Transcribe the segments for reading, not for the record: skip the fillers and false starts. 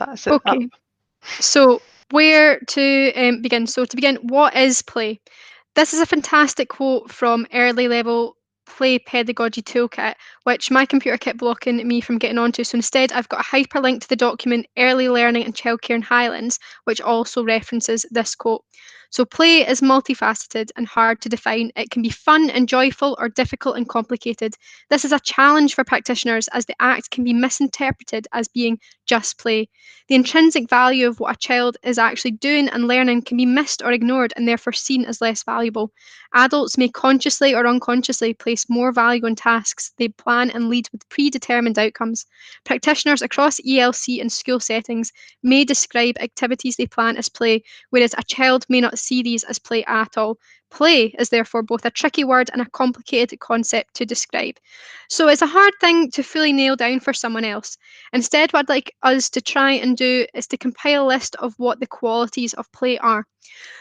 That's it. Okay, so where to begin? So to begin, what is play? This is a fantastic quote from Early Level Play Pedagogy Toolkit, which my computer kept blocking me from getting onto. So instead, I've got a hyperlink to the document Early Learning and Childcare in Highlands, which also references this quote. So play is multifaceted and hard to define. It can be fun and joyful or difficult and complicated. This is a challenge for practitioners as the act can be misinterpreted as being just play. The intrinsic value of what a child is actually doing and learning can be missed or ignored and therefore seen as less valuable. Adults may consciously or unconsciously place more value on tasks they plan and lead with predetermined outcomes. Practitioners across ELC and school settings may describe activities they plan as play, whereas a child may not see these as play at all. Play is therefore both a tricky word and a complicated concept to describe. So it's a hard thing to fully nail down for someone else. Instead, what I'd like us to try and do is to compile a list of what the qualities of play are.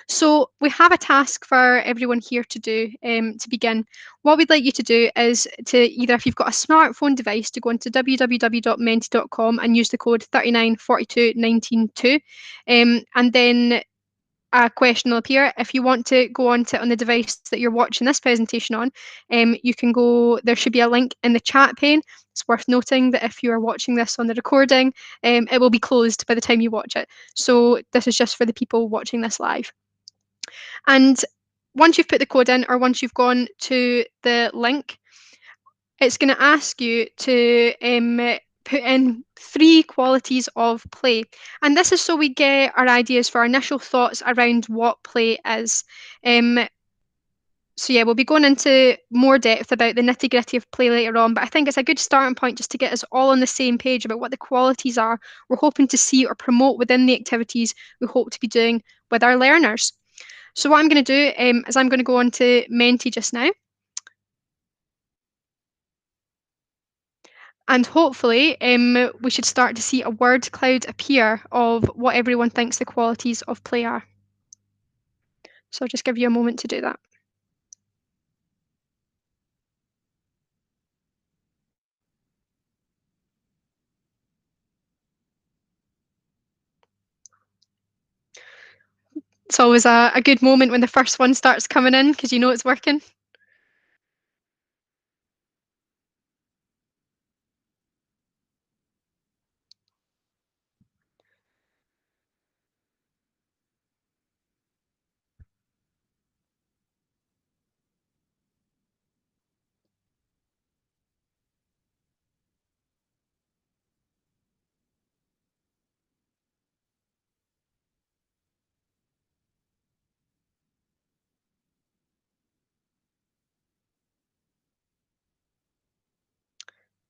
So we have a task for everyone here to do to begin. What we'd like you to do is to either, if you've got a smartphone device, to go into www.menti.com and use the code 3942192, and then a question will appear. If you want to go on to it on the device that you're watching this presentation on, you can go, there should be a link in the chat pane. It's worth noting that if you are watching this on the recording, it will be closed by the time you watch it. So this is just for the people watching this live. And once you've put the code in, or once you've gone to the link, it's going to ask you to put in 3 qualities of play. And this is so we get our ideas for our initial thoughts around what play is. So yeah, we'll be going into more depth about the nitty-gritty of play later on, but I think it's a good starting point just to get us all on the same page about what the qualities are we're hoping to see or promote within the activities we hope to be doing with our learners. So what I'm going to do is I'm going to go on to Menti just now. And hopefully we should start to see a word cloud appear of what everyone thinks the qualities of play are. So I'll just give you a moment to do that. It's always a good moment when the first one starts coming in because you know it's working.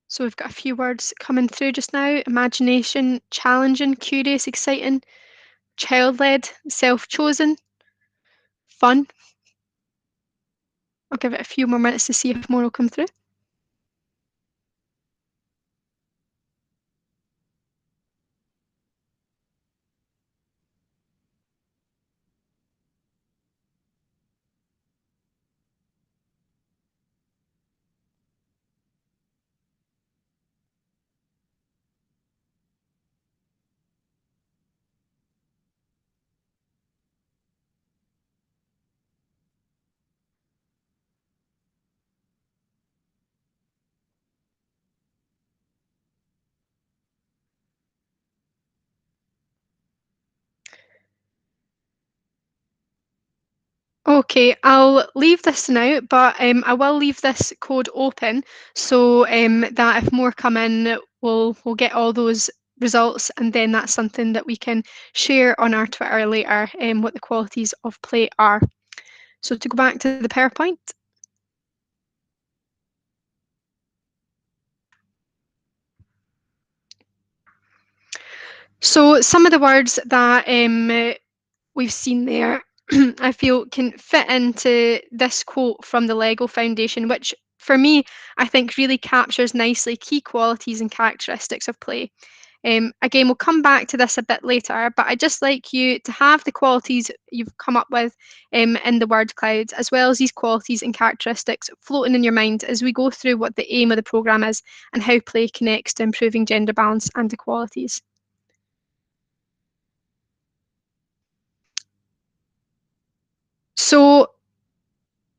So we've got a few words coming through just now. Imagination, challenging, curious, exciting, child-led, self-chosen, fun. I'll give it a few more minutes to see if more will come through. Okay, I'll leave this now, but I will leave this code open so that if more come in, we'll get all those results, and then that's something that we can share on our Twitter later, what the qualities of play are. So to go back to the PowerPoint. So some of the words that we've seen there, I feel can fit into this quote from the Lego Foundation, which for me, I think really captures nicely key qualities and characteristics of play. Again, we'll come back to this a bit later, but I'd just like you to have the qualities you've come up with in the word cloud, as well as these qualities and characteristics floating in your mind as we go through what the aim of the programme is and how play connects to improving gender balance and equalities. So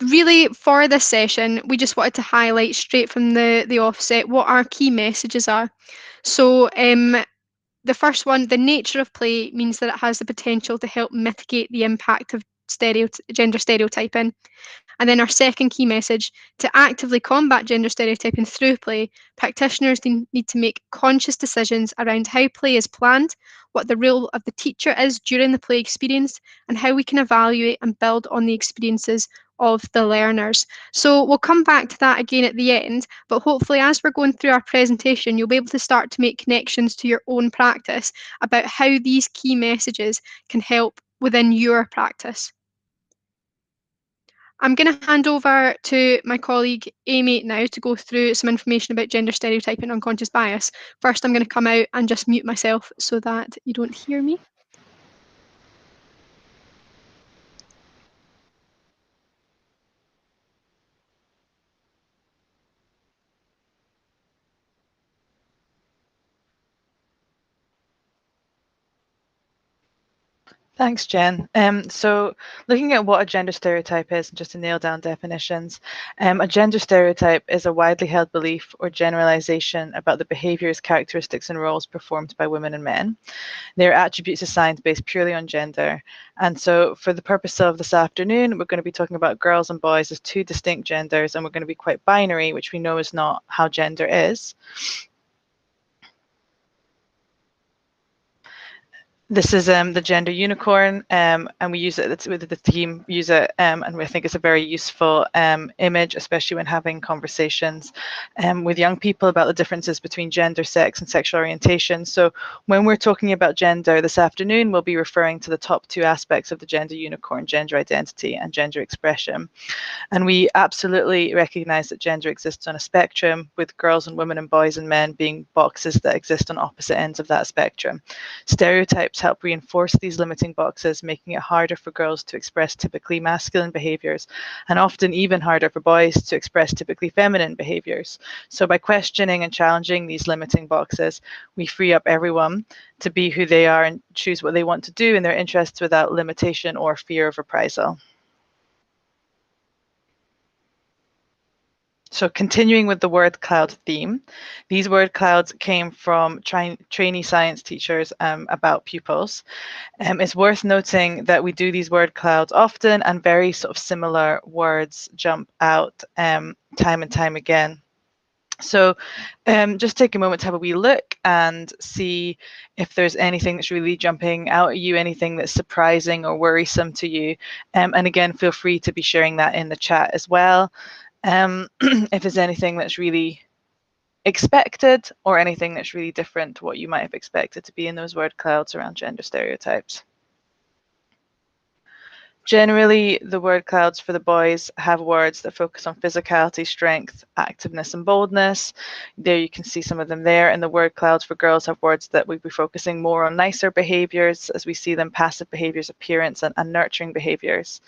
really for this session, we just wanted to highlight straight from the offset what our key messages are. So the first one, the nature of play means that it has the potential to help mitigate the impact of gender stereotyping. And then our second key message, to actively combat gender stereotyping through play, practitioners need to make conscious decisions around how play is planned, what the role of the teacher is during the play experience, and how we can evaluate and build on the experiences of the learners. So we'll come back to that again at the end, but hopefully as we're going through our presentation, you'll be able to start to make connections to your own practice about how these key messages can help within your practice. I'm going to hand over to my colleague Amy now to go through some information about gender stereotyping and unconscious bias. First, I'm going to come out and just mute myself so that you don't hear me. Thanks, Jen. So looking at what a gender stereotype is, just to nail down definitions, a gender stereotype is a widely held belief or generalization about the behaviors, characteristics, and roles performed by women and men. Their attributes assigned based purely on gender. And so for the purpose of this afternoon, we're going to be talking about girls and boys as two distinct genders, and we're going to be quite binary, which we know is not how gender is. This is the gender unicorn, and we use it with the team use it, and we think it's a very useful image, especially when having conversations with young people about the differences between gender, sex, and sexual orientation. So when we're talking about gender this afternoon, we'll be referring to the top two aspects of the gender unicorn: gender identity and gender expression. And we absolutely recognize that gender exists on a spectrum, with girls and women and boys and men being boxes that exist on opposite ends of that spectrum. Stereotypes help reinforce these limiting boxes, making it harder for girls to express typically masculine behaviors, and often even harder for boys to express typically feminine behaviors. So by questioning and challenging these limiting boxes, we free up everyone to be who they are and choose what they want to do in their interests without limitation or fear of reprisal. So continuing with the word cloud theme, these word clouds came from trainee science teachers about pupils. It's worth noting that we do these word clouds often, and very sort of similar words jump out time and time again. So just take a moment to have a wee look and see if there's anything that's really jumping out at you, anything that's surprising or worrisome to you. And again, feel free to be sharing that in the chat as well. If there's anything that's really expected or anything that's really different to what you might have expected to be in those word clouds around gender stereotypes. Generally, the word clouds for the boys have words that focus on physicality, strength, activeness, and boldness. There you can see some of them there. And the word clouds for girls have words that we'd be focusing more on nicer behaviors, as we see them passive behaviors, appearance, and nurturing behaviors.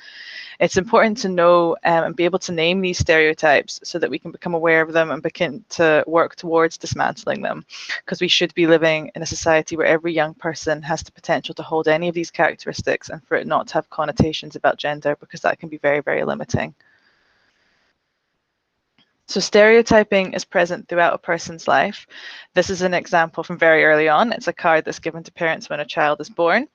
It's important to know and be able to name these stereotypes so that we can become aware of them and begin to work towards dismantling them, because we should be living in a society where every young person has the potential to hold any of these characteristics, and for it not to have connotations about gender, because that can be very, very limiting. So stereotyping is present throughout a person's life. This is an example from very early on. It's a card that's given to parents when a child is born.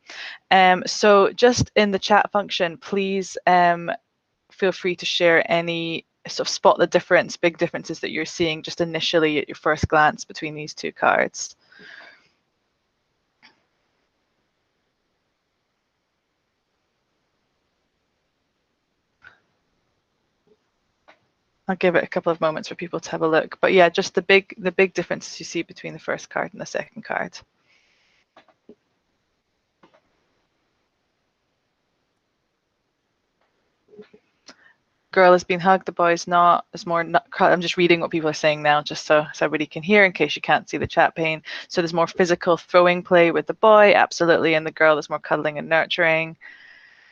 So just in the chat function, please feel free to share any sort of spot the difference, big differences that you're seeing just initially at your first glance between these two cards. I'll give it a couple of moments for people to have a look. But yeah, just the big differences you see between the first card and the second card. Girl is being hugged, the boy's not. There's more. I'm just reading what people are saying now, just so everybody can hear, in case you can't see the chat pane. So there's more physical throwing play with the boy, absolutely, and the girl there's more cuddling and nurturing.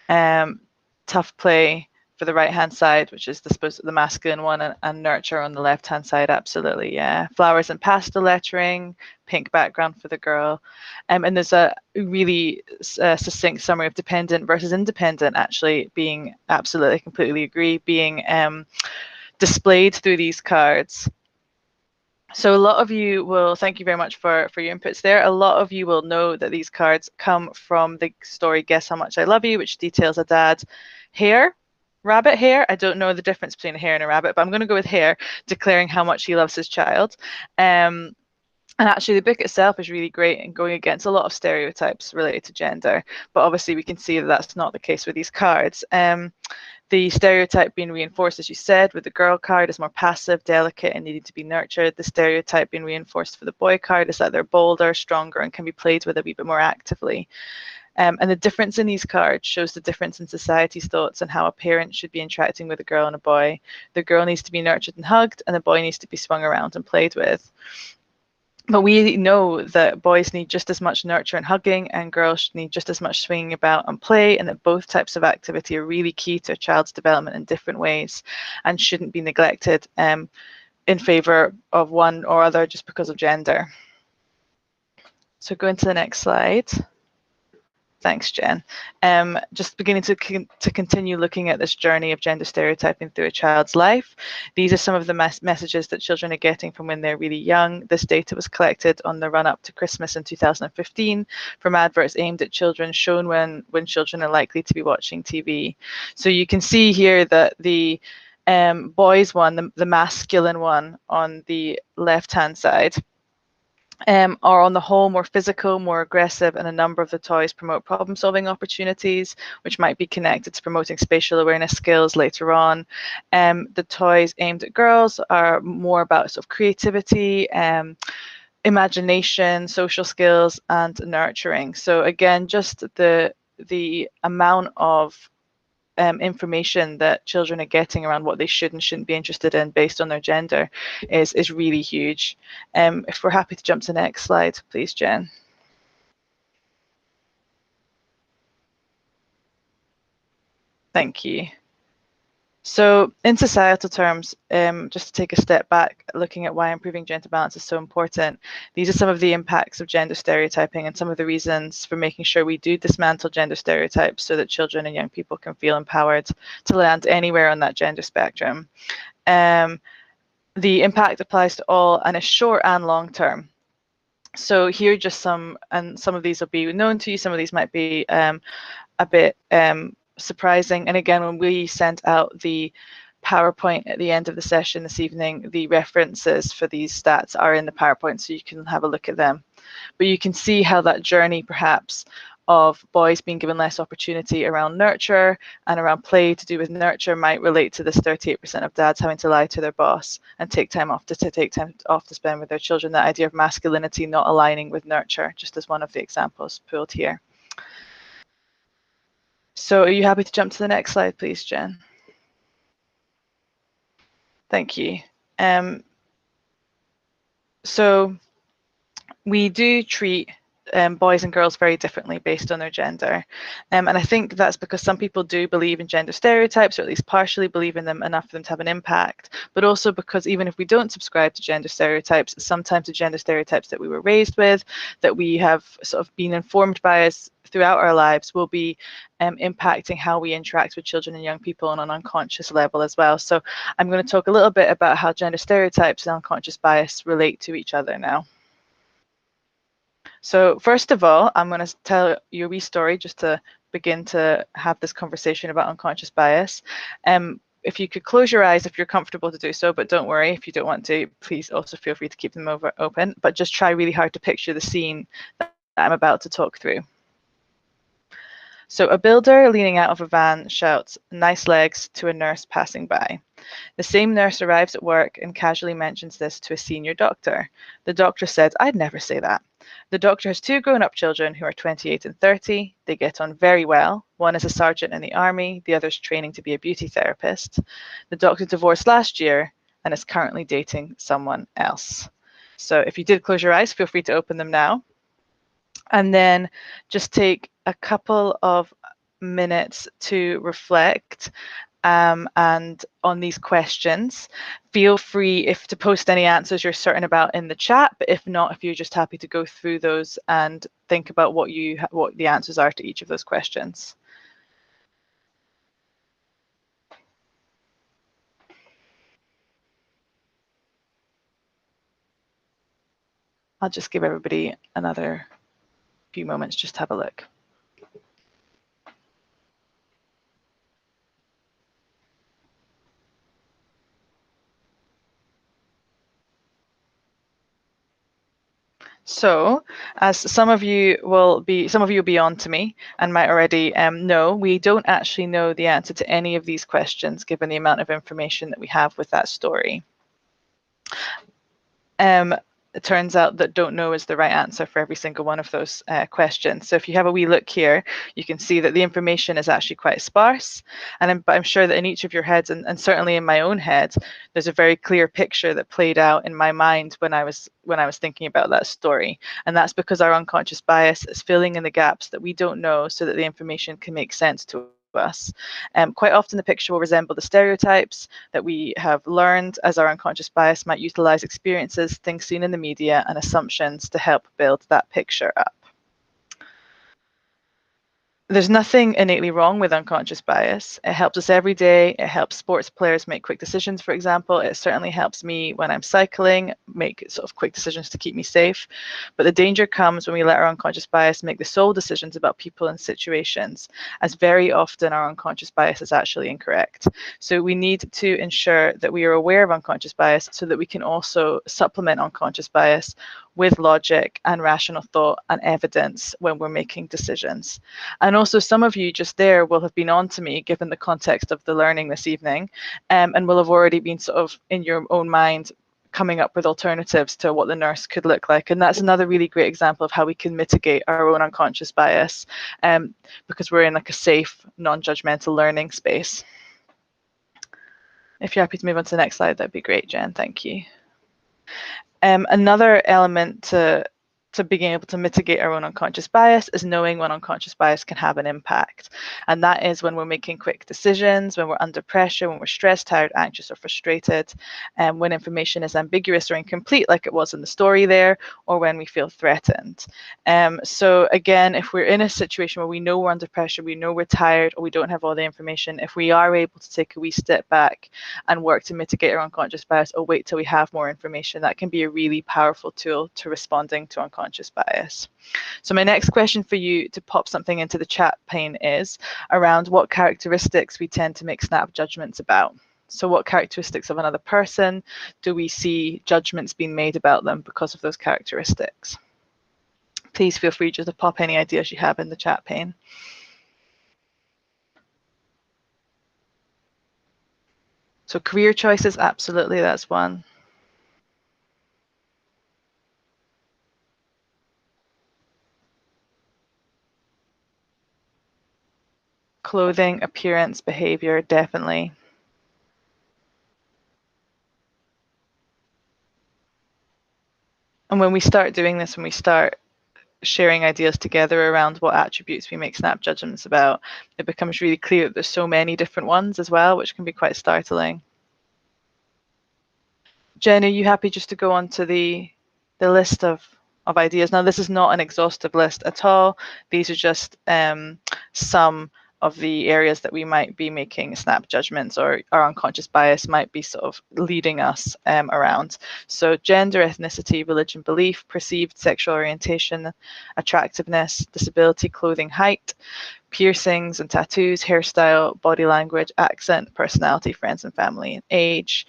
Tough play for the right-hand side, which is the masculine one, and nurture on the left-hand side, absolutely, yeah. Flowers and pastel lettering, pink background for the girl. And there's a really succinct summary of dependent versus independent actually being, absolutely, completely agree, being displayed through these cards. So a lot of you will, thank you very much for your inputs there. A lot of you will know that these cards come from the story Guess How Much I Love You, which details a dad rabbit hare. I don't know the difference between a hare and a rabbit, but I'm going to go with hare, declaring how much he loves his child. And actually, the book itself is really great and going against a lot of stereotypes related to gender. But obviously, we can see that that's not the case with these cards. The stereotype being reinforced, as you said, with the girl card is more passive, delicate, and needing to be nurtured. The stereotype being reinforced for the boy card is that they're bolder, stronger, and can be played with a wee bit more actively. And the difference in these cards shows the difference in society's thoughts on how a parent should be interacting with a girl and a boy. The girl needs to be nurtured and hugged, and the boy needs to be swung around and played with. But we know that boys need just as much nurture and hugging, and girls need just as much swinging about and play, and that both types of activity are really key to a child's development in different ways and shouldn't be neglected in favour of one or other just because of gender. So go into the next slide. Thanks, Jen. Just beginning to continue looking at this journey of gender stereotyping through a child's life. These are some of the messages that children are getting from when they're really young. This data was collected on the run-up to Christmas in 2015 from adverts aimed at children, shown when children are likely to be watching TV. So you can see here that the boys one, the masculine one on the left-hand side, are on the whole more physical, more aggressive, and a number of the toys promote problem-solving opportunities, which might be connected to promoting spatial awareness skills later on. The toys aimed at girls are more about sort of creativity, imagination, social skills, and nurturing. So again, just the amount of information that children are getting around what they should and shouldn't be interested in based on their gender is really huge. If we're happy to jump to the next slide, please, Jen. Thank you. So in societal terms, just to take a step back, looking at why improving gender balance is so important, these are some of the impacts of gender stereotyping and some of the reasons for making sure we do dismantle gender stereotypes so that children and young people can feel empowered to land anywhere on that gender spectrum. The impact applies to all and is short and long term. So here are just some, and some of these will be known to you, some of these might be a bit surprising. And again, when we sent out the PowerPoint at the end of the session this evening, the references for these stats are in the PowerPoint, so you can have a look at them. But you can see how that journey perhaps of boys being given less opportunity around nurture and around play to do with nurture might relate to this 38% of dads having to lie to their boss and take time off to spend with their children. That idea of masculinity not aligning with nurture, just as one of the examples pulled here. So are you happy to jump to the next slide, please, Jen? Thank you. So we do treat boys and girls very differently based on their gender. And I think that's because some people do believe in gender stereotypes, or at least partially believe in them enough for them to have an impact, but also because even if we don't subscribe to gender stereotypes, sometimes the gender stereotypes that we were raised with, that we have sort of been informed by us throughout our lives, will be impacting how we interact with children and young people on an unconscious level as well. So I'm going to talk a little bit about how gender stereotypes and unconscious bias relate to each other now. So first of all, I'm going to tell you a wee story just to begin to have this conversation about unconscious bias. If you could close your eyes if you're comfortable to do so, but don't worry if you don't want to, please also feel free to keep them open, but just try really hard to picture the scene that I'm about to talk through. So a builder leaning out of a van shouts, "Nice legs," to a nurse passing by. The same nurse arrives at work and casually mentions this to a senior doctor. The doctor said, "I'd never say that." The doctor has two grown-up children who are 28 and 30. They get on very well. One is a sergeant in the army, the other's training to be a beauty therapist. The doctor divorced last year and is currently dating someone else. So if you did close your eyes, feel free to open them now. And then just take a couple of minutes to reflect and on these questions. Feel free to post any answers you're certain about in the chat, but if not, if you're just happy to go through those and think about what the answers are to each of those questions. I'll just give everybody another few moments just to have a look. So, as some of you will be on to me and might already know, we don't actually know the answer to any of these questions given the amount of information that we have with that story. It turns out that don't know is the right answer for every single one of those questions. So if you have a wee look here, you can see that the information is actually quite sparse. And I'm sure that in each of your heads, and certainly in my own head, there's a very clear picture that played out in my mind when I was thinking about that story. And that's because our unconscious bias is filling in the gaps that we don't know so that the information can make sense to us. Quite often the picture will resemble the stereotypes that we have learned, as our unconscious bias might utilize experiences, things seen in the media, and assumptions to help build that picture up. There's nothing innately wrong with unconscious bias. It helps us every day. It helps sports players make quick decisions, for example. It certainly helps me when I'm cycling, make sort of quick decisions to keep me safe. But the danger comes when we let our unconscious bias make the sole decisions about people and situations, as very often our unconscious bias is actually incorrect. So we need to ensure that we are aware of unconscious bias so that we can also supplement unconscious bias with logic and rational thought and evidence when we're making decisions. And also some of you just there will have been on to me, given the context of the learning this evening, and will have already been sort of in your own mind coming up with alternatives to what the nurse could look like. And that's another really great example of how we can mitigate our own unconscious bias, because we're in like a safe, non-judgmental learning space. If you're happy to move on to the next slide, that'd be great, Jen. Thank you. Another element to being able to mitigate our own unconscious bias is knowing when unconscious bias can have an impact. And that is when we're making quick decisions, when we're under pressure, when we're stressed, tired, anxious, or frustrated, and when information is ambiguous or incomplete, like it was in the story there, or when we feel threatened. So again, if we're in a situation where we know we're under pressure, we know we're tired, or we don't have all the information, if we are able to take a wee step back and work to mitigate our unconscious bias, or wait till we have more information, that can be a really powerful tool to responding to unconscious bias. So my next question for you to pop something into the chat pane is around what characteristics we tend to make snap judgments about. So what characteristics of another person do we see judgments being made about them because of those characteristics? Please feel free just to pop any ideas you have in the chat pane. So career choices, absolutely, that's one. Clothing, appearance, behavior, definitely. And when we start doing this, when we start sharing ideas together around what attributes we make snap judgments about, it becomes really clear that there's so many different ones as well, which can be quite startling. Jen, are you happy just to go on to the list of ideas? Now, this is not an exhaustive list at all. These are just some of the areas that we might be making snap judgments, or our unconscious bias might be sort of leading us around. So gender, ethnicity, religion, belief, perceived sexual orientation, attractiveness, disability, clothing, height, piercings and tattoos, hairstyle, body language, accent, personality, friends and family, and age.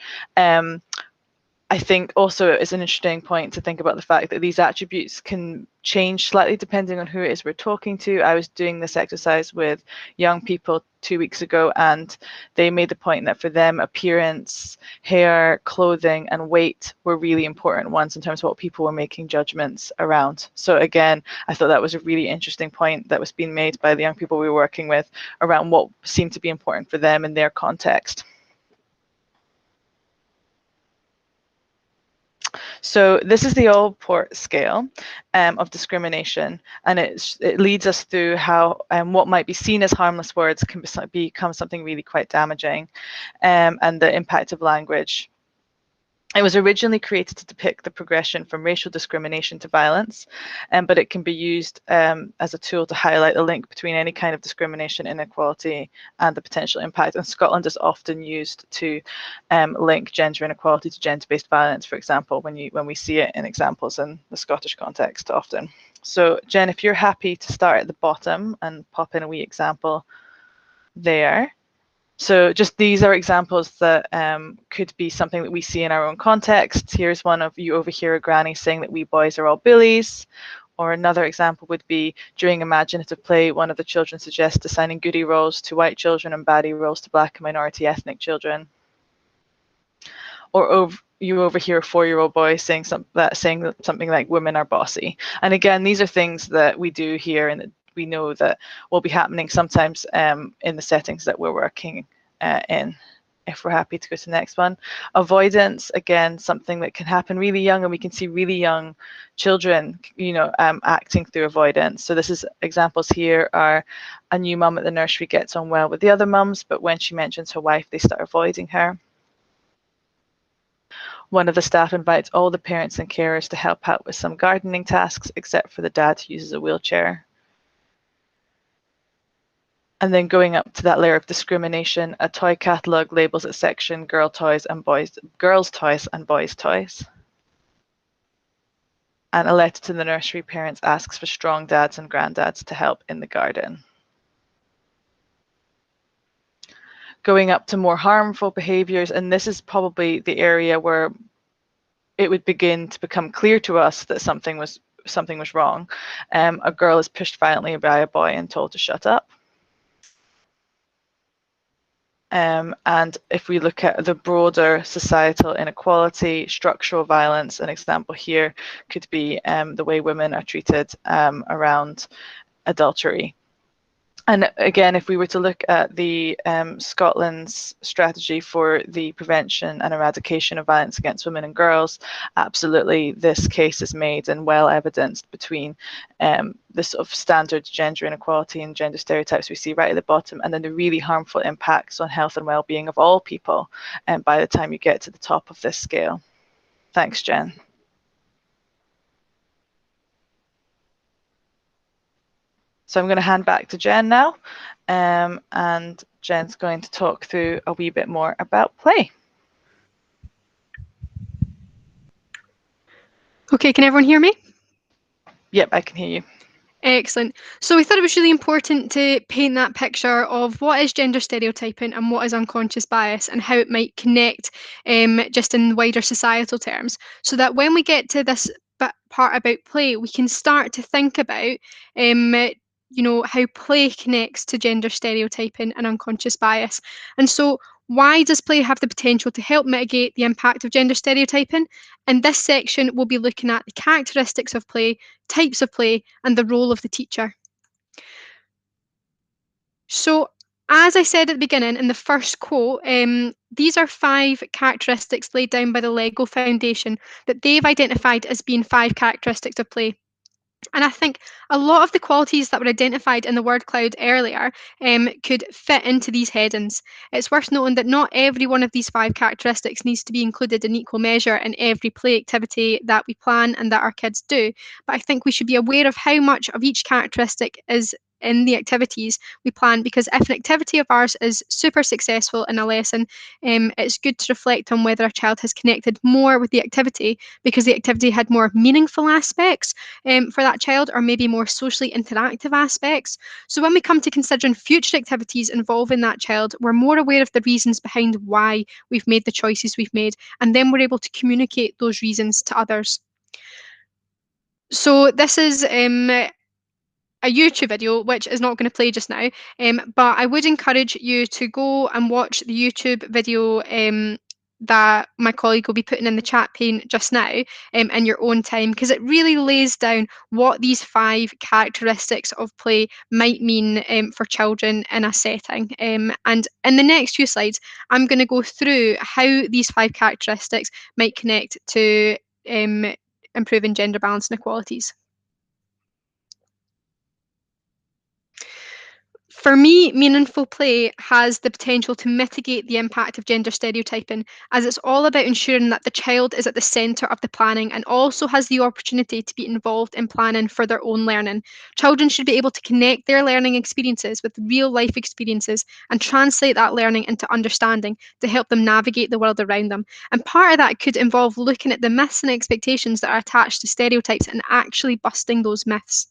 I think also it's an interesting point to think about the fact that these attributes can change slightly depending on who it is we're talking to. I was doing this exercise with young people 2 weeks ago, and they made the point that for them, appearance, hair, clothing, and weight were really important ones in terms of what people were making judgments around. So again, I thought that was a really interesting point that was being made by the young people we were working with around what seemed to be important for them in their context. So this is the Allport scale of discrimination, and it leads us through how what might be seen as harmless words can become something really quite damaging, and the impact of language. It was originally created to depict the progression from racial discrimination to violence, but it can be used as a tool to highlight the link between any kind of discrimination, inequality, and the potential impact. And Scotland is often used to link gender inequality to gender-based violence, for example, when we see it in examples in the Scottish context often. So Jen, if you're happy to start at the bottom and pop in a wee example there. So just these are examples that could be something that we see in our own context. Here's one of you overhear a granny saying that we boys are all bullies. Or another example would be during imaginative play, one of the children suggests assigning goody roles to white children and baddie roles to black and minority ethnic children. Or you overhear a 4-year-old boy saying something like women are bossy. And again, these are things that we do here and that we know that will be happening sometimes in the settings that we're working in. If we're happy to go to the next one. Avoidance, again, something that can happen really young, and we can see really young children, acting through avoidance. So this is examples here are a new mum at the nursery gets on well with the other mums, but when she mentions her wife, they start avoiding her. One of the staff invites all the parents and carers to help out with some gardening tasks, except for the dad who uses a wheelchair. And then going up to that layer of discrimination, a toy catalogue labels its section girls' toys and boys' toys. And a letter to the nursery parents asks for strong dads and granddads to help in the garden. Going up to more harmful behaviours, and this is probably the area where it would begin to become clear to us that something was wrong. A girl is pushed violently by a boy and told to shut up. And if we look at the broader societal inequality, structural violence, an example here could be the way women are treated around adultery. And again, if we were to look at the Scotland's strategy for the prevention and eradication of violence against women and girls, absolutely this case is made and well evidenced between the sort of standard gender inequality and gender stereotypes we see right at the bottom, and then the really harmful impacts on health and well-being of all people by the time you get to the top of this scale. Thanks, Jen. So I'm going to hand back to Jen now, and Jen's going to talk through a wee bit more about play. Okay, can everyone hear me? Yep, I can hear you. Excellent. So we thought it was really important to paint that picture of what is gender stereotyping and what is unconscious bias and how it might connect just in wider societal terms, so that when we get to this part about play, we can start to think about how play connects to gender stereotyping and unconscious bias. And so why does play have the potential to help mitigate the impact of gender stereotyping? In this section, we'll be looking at the characteristics of play, types of play, and the role of the teacher. So, as I said at the beginning in the first quote, these are 5 characteristics laid down by the Lego Foundation that they've identified as being 5 characteristics of play. And I think a lot of the qualities that were identified in the word cloud earlier could fit into these headings. It's worth noting that not every one of these 5 characteristics needs to be included in equal measure in every play activity that we plan and that our kids do. But I think we should be aware of how much of each characteristic is in the activities we plan, because if an activity of ours is super successful in a lesson, it's good to reflect on whether a child has connected more with the activity because the activity had more meaningful aspects for that child, or maybe more socially interactive aspects. So when we come to considering future activities involving that child, we're more aware of the reasons behind why we've made the choices we've made, and then we're able to communicate those reasons to others. So this is a YouTube video, which is not going to play just now, but I would encourage you to go and watch the YouTube video that my colleague will be putting in the chat pane just now in your own time, because it really lays down what these 5 characteristics of play might mean for children in a setting. And in the next few slides, I'm going to go through how these 5 characteristics might connect to improving gender balance and equalities. For me, meaningful play has the potential to mitigate the impact of gender stereotyping, as it's all about ensuring that the child is at the centre of the planning and also has the opportunity to be involved in planning for their own learning. Children should be able to connect their learning experiences with real life experiences and translate that learning into understanding to help them navigate the world around them. And part of that could involve looking at the myths and expectations that are attached to stereotypes and actually busting those myths.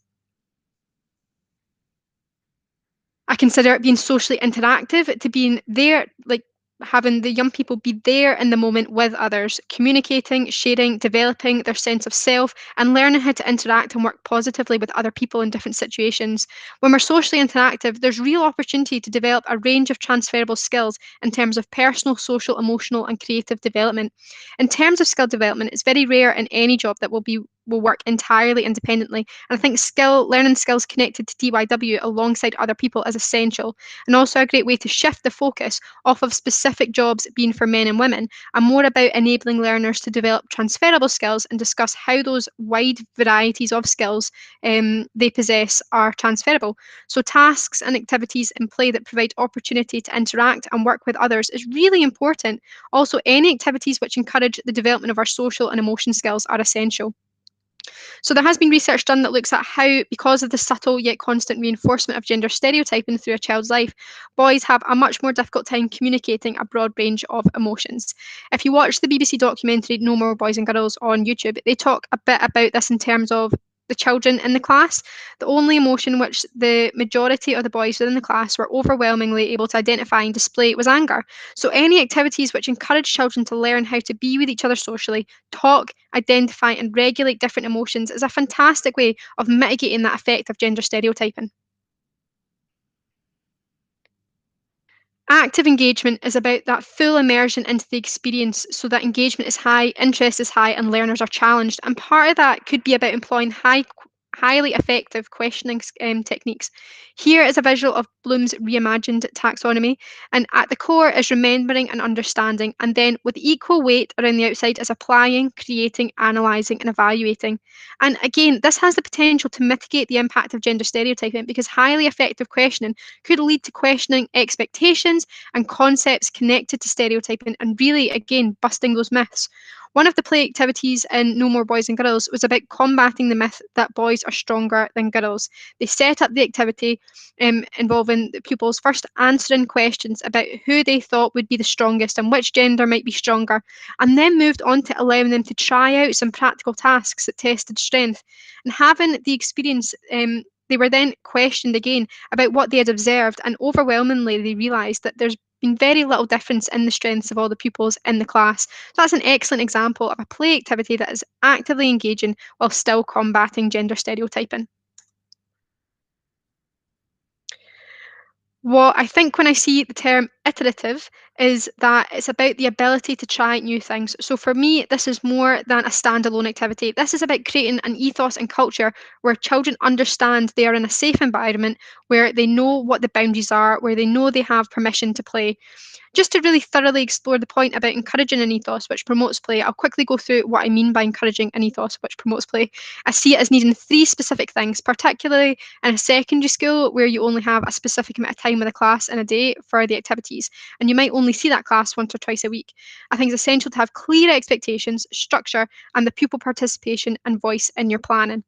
I consider it being socially interactive, to being there, like having the young people be there in the moment with others, communicating, sharing, developing their sense of self, and learning how to interact and work positively with other people in different situations. When we're socially interactive, there's real opportunity to develop a range of transferable skills in terms of personal, social, emotional, and creative development. In terms of skill development, it's very rare in any job that will work entirely independently. And I think learning skills connected to DYW alongside other people is essential, and also a great way to shift the focus off of specific jobs being for men and women and more about enabling learners to develop transferable skills and discuss how those wide varieties of skills they possess are transferable. So tasks and activities in play that provide opportunity to interact and work with others is really important. Also, any activities which encourage the development of our social and emotion skills are essential. So there has been research done that looks at how, because of the subtle yet constant reinforcement of gender stereotyping through a child's life, boys have a much more difficult time communicating a broad range of emotions. If you watch the BBC documentary No More Boys and Girls on YouTube, they talk a bit about this in terms of the children in the class. The only emotion which the majority of the boys within the class were overwhelmingly able to identify and display was anger. So any activities which encourage children to learn how to be with each other socially, talk, identify, and regulate different emotions is a fantastic way of mitigating that effect of gender stereotyping. Active engagement is about that full immersion into the experience so that engagement is high, interest is high, and learners are challenged. And part of that could be about employing highly effective questioning techniques. Here is a visual of Bloom's reimagined taxonomy, and at the core is remembering and understanding, and then with equal weight around the outside is applying, creating, analysing, and evaluating. And again, this has the potential to mitigate the impact of gender stereotyping because highly effective questioning could lead to questioning expectations and concepts connected to stereotyping and really, again, busting those myths. One of the play activities in No More Boys and Girls was about combating the myth that boys are stronger than girls. They set up the activity involving the pupils first answering questions about who they thought would be the strongest and which gender might be stronger, and then moved on to allowing them to try out some practical tasks that tested strength. And having the experience, they were then questioned again about what they had observed, and overwhelmingly they realised that there's been very little difference in the strengths of all the pupils in the class. So that's an excellent example of a play activity that is actively engaging while still combating gender stereotyping. What I think when I see the term iterative is that it's about the ability to try new things. So for me, this is more than a standalone activity. This is about creating an ethos and culture where children understand they are in a safe environment, where they know what the boundaries are, where they know they have permission to play. Just to really thoroughly explore the point about encouraging an ethos which promotes play, I'll quickly go through what I mean by encouraging an ethos which promotes play. I see it as needing three specific things, particularly in a secondary school where you only have a specific amount of time with a class in a day for the activities, and you might only see that class once or twice a week. I think it's essential to have clear expectations, structure, and the pupil participation and voice in your planning.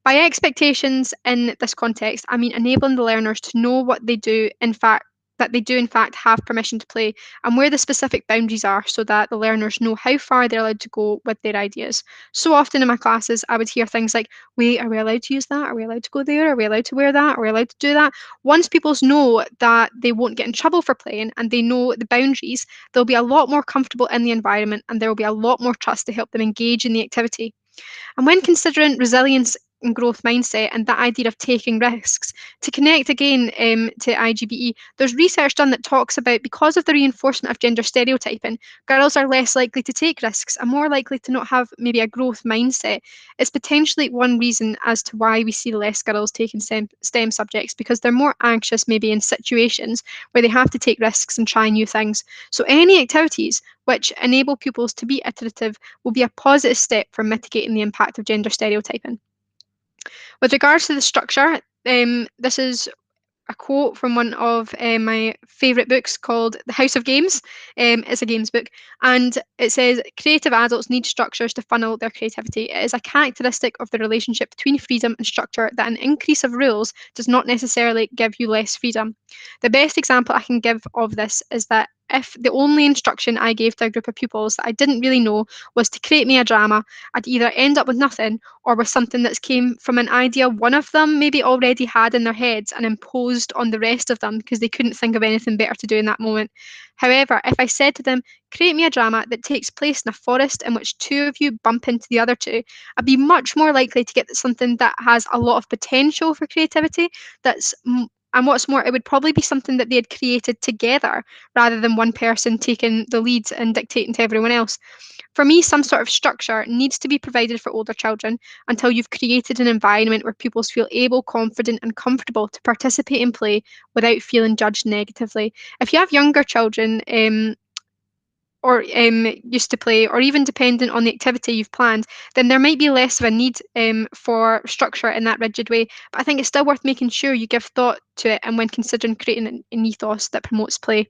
By expectations in this context, I mean enabling the learners to know what they do, in fact, that they do in fact have permission to play and where the specific boundaries are so that the learners know how far they're allowed to go with their ideas. So often in my classes, I would hear things like, wait, are we allowed to use that? Are we allowed to go there? Are we allowed to wear that? Are we allowed to do that? Once pupils know that they won't get in trouble for playing and they know the boundaries, they'll be a lot more comfortable in the environment and there will be a lot more trust to help them engage in the activity. And when considering resilience and growth mindset and that idea of taking risks. To connect again to IGBE, there's research done that talks about because of the reinforcement of gender stereotyping, girls are less likely to take risks and more likely to not have maybe a growth mindset. It's potentially one reason as to why we see less girls taking STEM subjects, because they're more anxious maybe in situations where they have to take risks and try new things. So any activities which enable pupils to be iterative will be a positive step for mitigating the impact of gender stereotyping. With regards to the structure, this is a quote from one of my favourite books called The House of Games. It's a games book, and it says creative adults need structures to funnel their creativity. It is a characteristic of the relationship between freedom and structure that an increase of rules does not necessarily give you less freedom. The best example I can give of this is that if the only instruction I gave to a group of pupils that I didn't really know was to create me a drama, I'd either end up with nothing or with something that came from an idea one of them maybe already had in their heads and imposed on the rest of them because they couldn't think of anything better to do in that moment. However, if I said to them, create me a drama that takes place in a forest in which two of you bump into the other two, I'd be much more likely to get something that has a lot of potential for creativity. And what's more, it would probably be something that they had created together rather than one person taking the lead and dictating to everyone else. For me, some sort of structure needs to be provided for older children until you've created an environment where pupils feel able, confident, and comfortable to participate in play without feeling judged negatively. If you have younger children, or used to play, or even dependent on the activity you've planned, then there might be less of a need for structure in that rigid way. But I think it's still worth making sure you give thought to it and when considering creating an ethos that promotes play.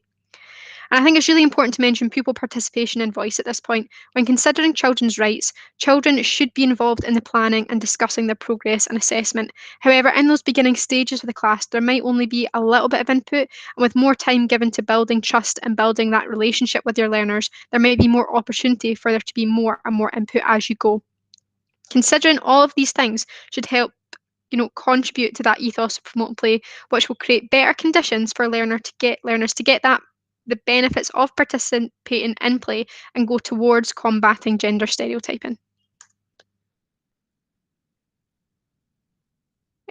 And I think it's really important to mention pupil participation and voice at this point. When considering children's rights, children should be involved in the planning and discussing their progress and assessment. However, in those beginning stages of the class, there might only be a little bit of input, and with more time given to building trust and building that relationship with your learners, there might be more opportunity for there to be more and more input as you go. Considering all of these things should help contribute to that ethos of promoting play, which will create better conditions for learners to get that the benefits of participating in play and go towards combating gender stereotyping.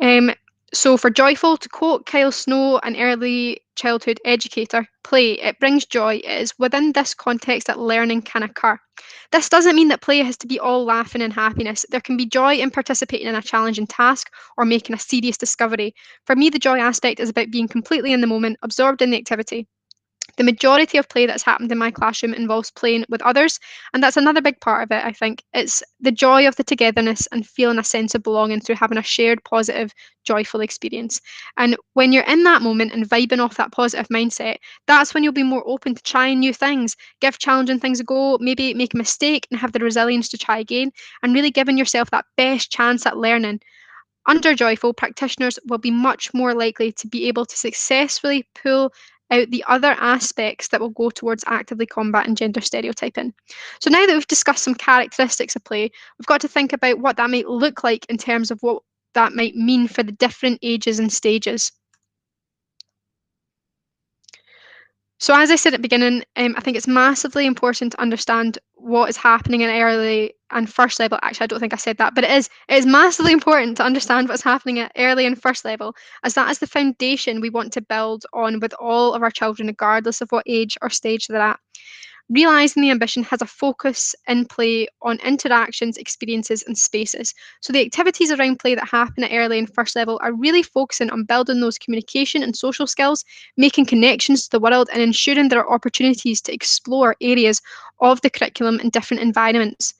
Um, so for joyful, to quote Kyle Snow, an early childhood educator, play, it brings joy. It is within this context that learning can occur. This doesn't mean that play has to be all laughing and happiness. There can be joy in participating in a challenging task or making a serious discovery. For me, the joy aspect is about being completely in the moment, absorbed in the activity. The majority of play that's happened in my classroom involves playing with others, and that's another big part of it, I think. It's the joy of the togetherness and feeling a sense of belonging through having a shared, positive, joyful experience. And when you're in that moment and vibing off that positive mindset, that's when you'll be more open to trying new things, give challenging things a go, maybe make a mistake and have the resilience to try again, and really giving yourself that best chance at learning. Under joyful, practitioners will be much more likely to be able to successfully pull out the other aspects that will go towards actively combating gender stereotyping. So now that we've discussed some characteristics of play, we've got to think about what that might look like in terms of what that might mean for the different ages and stages. So as I said at the beginning, I think it's massively important to understand what is happening in early and first level. Actually, I don't think I said that, but it is massively important to understand what's happening at early and first level, as that is the foundation we want to build on with all of our children, regardless of what age or stage they're at. Realising the ambition has a focus in play on interactions, experiences, and spaces. So the activities around play that happen at early and first level are really focusing on building those communication and social skills, making connections to the world, and ensuring there are opportunities to explore areas of the curriculum in different environments.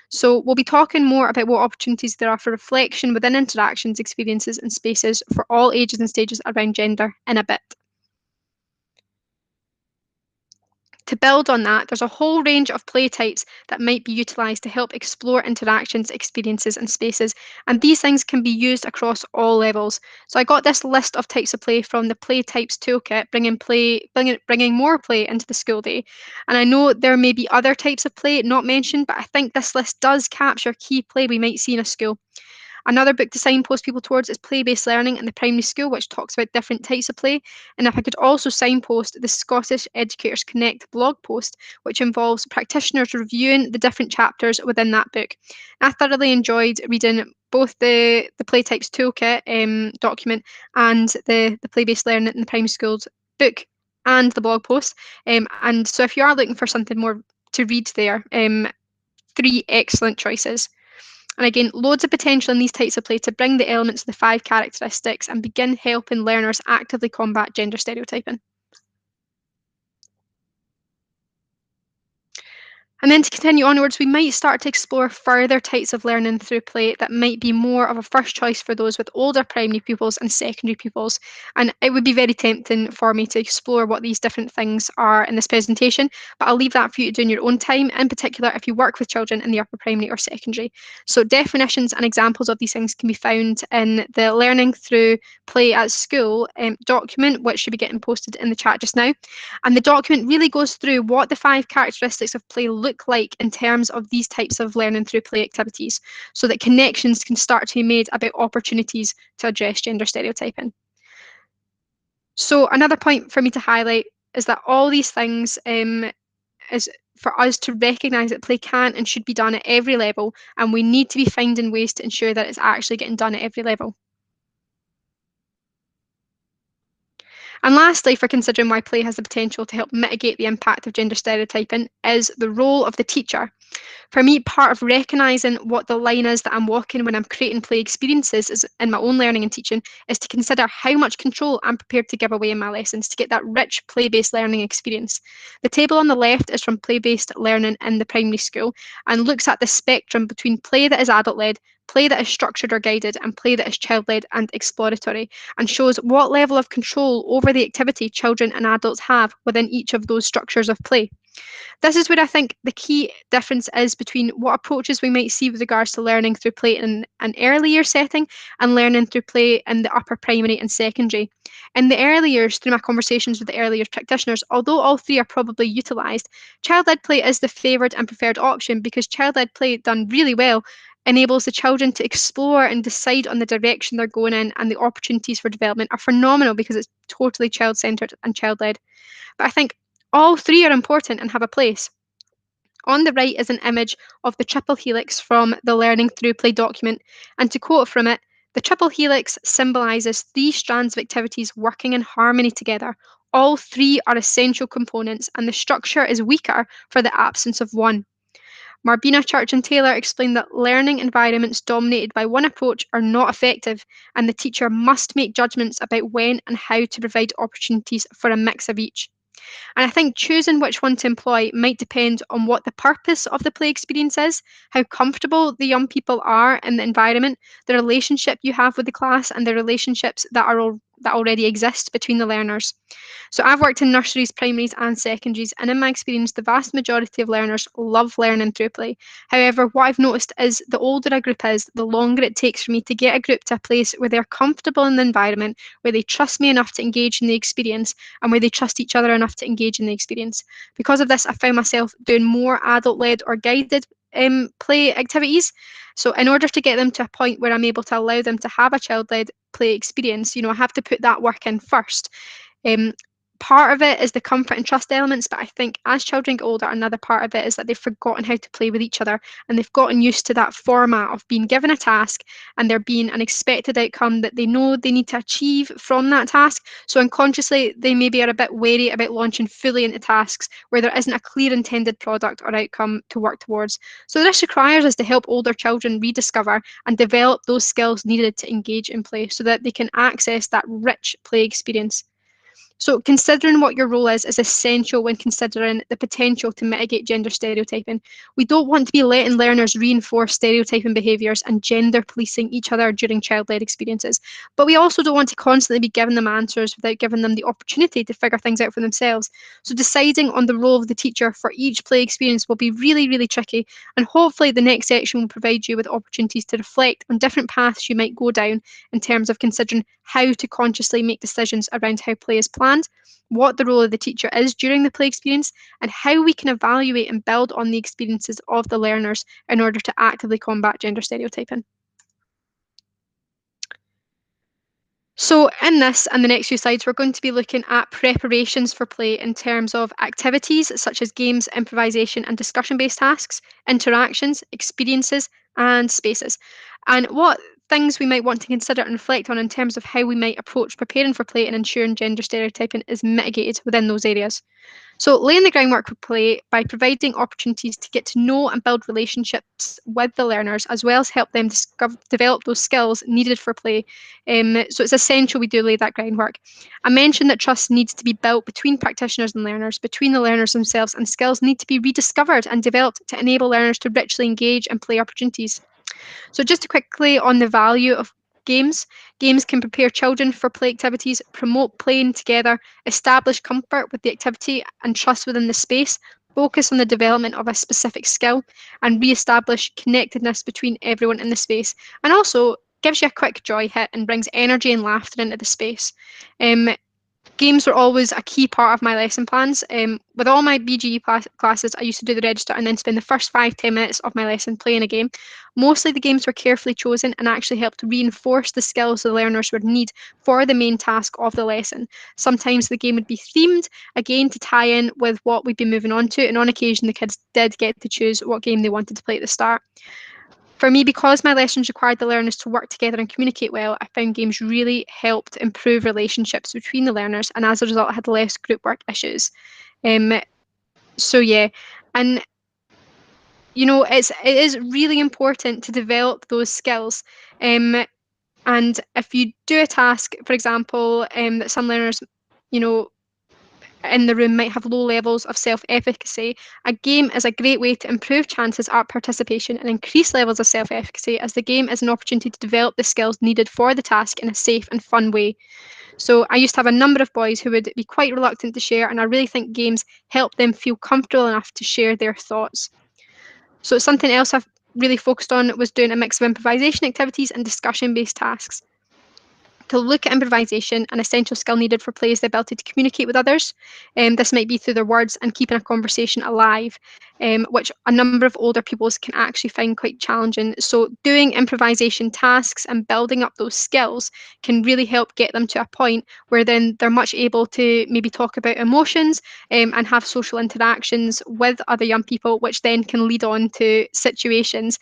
So we'll be talking more about what opportunities there are for reflection within interactions, experiences, and spaces for all ages and stages around gender in a bit. To build on that, there's a whole range of play types that might be utilised to help explore interactions, experiences, and spaces. And these things can be used across all levels. So I got this list of types of play from the Play Types Toolkit, bringing more play into the school day. And I know there may be other types of play not mentioned, but I think this list does capture key play we might see in a school. Another book to signpost people towards is Play-Based Learning in the Primary School, which talks about different types of play. And if I could also signpost the Scottish Educators Connect blog post, which involves practitioners reviewing the different chapters within that book. I thoroughly enjoyed reading both the Play Types Toolkit document and the Play-Based Learning in the Primary Schools book and the blog post. And so if you are looking for something more to read there, 3 excellent choices. And again, loads of potential in these types of play to bring the elements of the 5 characteristics and begin helping learners actively combat gender stereotyping. And then to continue onwards, we might start to explore further types of learning through play that might be more of a first choice for those with older primary pupils and secondary pupils. And it would be very tempting for me to explore what these different things are in this presentation, but I'll leave that for you to do in your own time, in particular if you work with children in the upper primary or secondary. So definitions and examples of these things can be found in the Learning Through Play at School document, which should be getting posted in the chat just now. And the document really goes through what the 5 characteristics of play look like in terms of these types of learning through play activities, so that connections can start to be made about opportunities to address gender stereotyping. So another point for me to highlight is that all these things is for us to recognise that play can and should be done at every level, and we need to be finding ways to ensure that it's actually getting done at every level. And lastly, for considering why play has the potential to help mitigate the impact of gender stereotyping, is the role of the teacher. For me, part of recognising what the line is that I'm walking when I'm creating play experiences is in my own learning and teaching is to consider how much control I'm prepared to give away in my lessons to get that rich play-based learning experience. The table on the left is from play-based learning in the primary school and looks at the spectrum between play that is adult-led, play that is structured or guided, and play that is child-led and exploratory, and shows what level of control over the activity children and adults have within each of those structures of play. This is where I think the key difference is between what approaches we might see with regards to learning through play in an early year setting and learning through play in the upper primary and secondary. In the early years, through my conversations with the early years practitioners, although all 3 are probably utilised, child-led play is the favoured and preferred option because child-led play, done really well, enables the children to explore and decide on the direction they're going in, and the opportunities for development are phenomenal because it's totally child-centred and child-led. But I think all 3 are important and have a place. On the right is an image of the triple helix from the Learning Through Play document, and to quote from it, the triple helix symbolises 3 strands of activities working in harmony together. All 3 are essential components, and the structure is weaker for the absence of one. Marbina Church and Taylor explained that learning environments dominated by one approach are not effective, and the teacher must make judgments about when and how to provide opportunities for a mix of each. And I think choosing which one to employ might depend on what the purpose of the play experience is, how comfortable the young people are in the environment, the relationship you have with the class, and the relationships that already exist between the learners. So I've worked in nurseries, primaries, and secondaries, and in my experience, the vast majority of learners love learning through play. However, what I've noticed is the older a group is, the longer it takes for me to get a group to a place where they're comfortable in the environment, where they trust me enough to engage in the experience, and where they trust each other enough to engage in the experience. Because of this, I found myself doing more adult-led or guided play activities. So in order to get them to a point where I'm able to allow them to have a child-led play experience, I have to put that work in first. Um, Part of it is the comfort and trust elements, but I think as children get older, another part of it is that they've forgotten how to play with each other, and they've gotten used to that format of being given a task and there being an expected outcome that they know they need to achieve from that task. So unconsciously, they maybe are a bit wary about launching fully into tasks where there isn't a clear intended product or outcome to work towards. So this requires us to help older children rediscover and develop those skills needed to engage in play so that they can access that rich play experience. So considering what your role is essential when considering the potential to mitigate gender stereotyping. We don't want to be letting learners reinforce stereotyping behaviours and gender policing each other during child-led experiences. But we also don't want to constantly be giving them answers without giving them the opportunity to figure things out for themselves. So deciding on the role of the teacher for each play experience will be really, really tricky. And hopefully the next section will provide you with opportunities to reflect on different paths you might go down in terms of considering how to consciously make decisions around how play is planned, what the role of the teacher is during the play experience, and how we can evaluate and build on the experiences of the learners in order to actively combat gender stereotyping. So in this and the next few slides, we're going to be looking at preparations for play in terms of activities such as games, improvisation and discussion-based tasks, interactions, experiences and spaces. And what things we might want to consider and reflect on in terms of how we might approach preparing for play and ensuring gender stereotyping is mitigated within those areas. So, laying the groundwork for play by providing opportunities to get to know and build relationships with the learners, as well as help them develop those skills needed for play. So, it's essential we do lay that groundwork. I mentioned that trust needs to be built between practitioners and learners, between the learners themselves, and skills need to be rediscovered and developed to enable learners to richly engage in play opportunities. So just quickly on the value of games. Games can prepare children for play activities, promote playing together, establish comfort with the activity and trust within the space, focus on the development of a specific skill, and re-establish connectedness between everyone in the space. And also gives you a quick joy hit and brings energy and laughter into the space. Um, Games were always a key part of my lesson plans. With all my BGE classes, I used to do the register and then spend the first 5-10 minutes of my lesson playing a game. Mostly the games were carefully chosen and actually helped reinforce the skills the learners would need for the main task of the lesson. Sometimes the game would be themed, again, to tie in with what we'd be moving on to, and on occasion the kids did get to choose what game they wanted to play at the start. For me, because my lessons required the learners to work together and communicate well, I found games really helped improve relationships between the learners, and as a result, I had less group work issues. Um, so yeah, and it is really important to develop those skills. And if you do a task, for example, that some learners, you know, in the room might have low levels of self-efficacy, a game is a great way to improve chances at participation and increase levels of self-efficacy, as the game is an opportunity to develop the skills needed for the task in a safe and fun way. So I used to have a number of boys who would be quite reluctant to share, and I really think games help them feel comfortable enough to share their thoughts. So something else I've really focused on was doing a mix of improvisation activities and discussion-based tasks. To look at improvisation, an essential skill needed for play is the ability to communicate with others. This might be through their words and keeping a conversation alive, which a number of older pupils can actually find quite challenging. So, doing improvisation tasks and building up those skills can really help get them to a point where then they're much able to maybe talk about emotions and have social interactions with other young people, which then can lead on to situations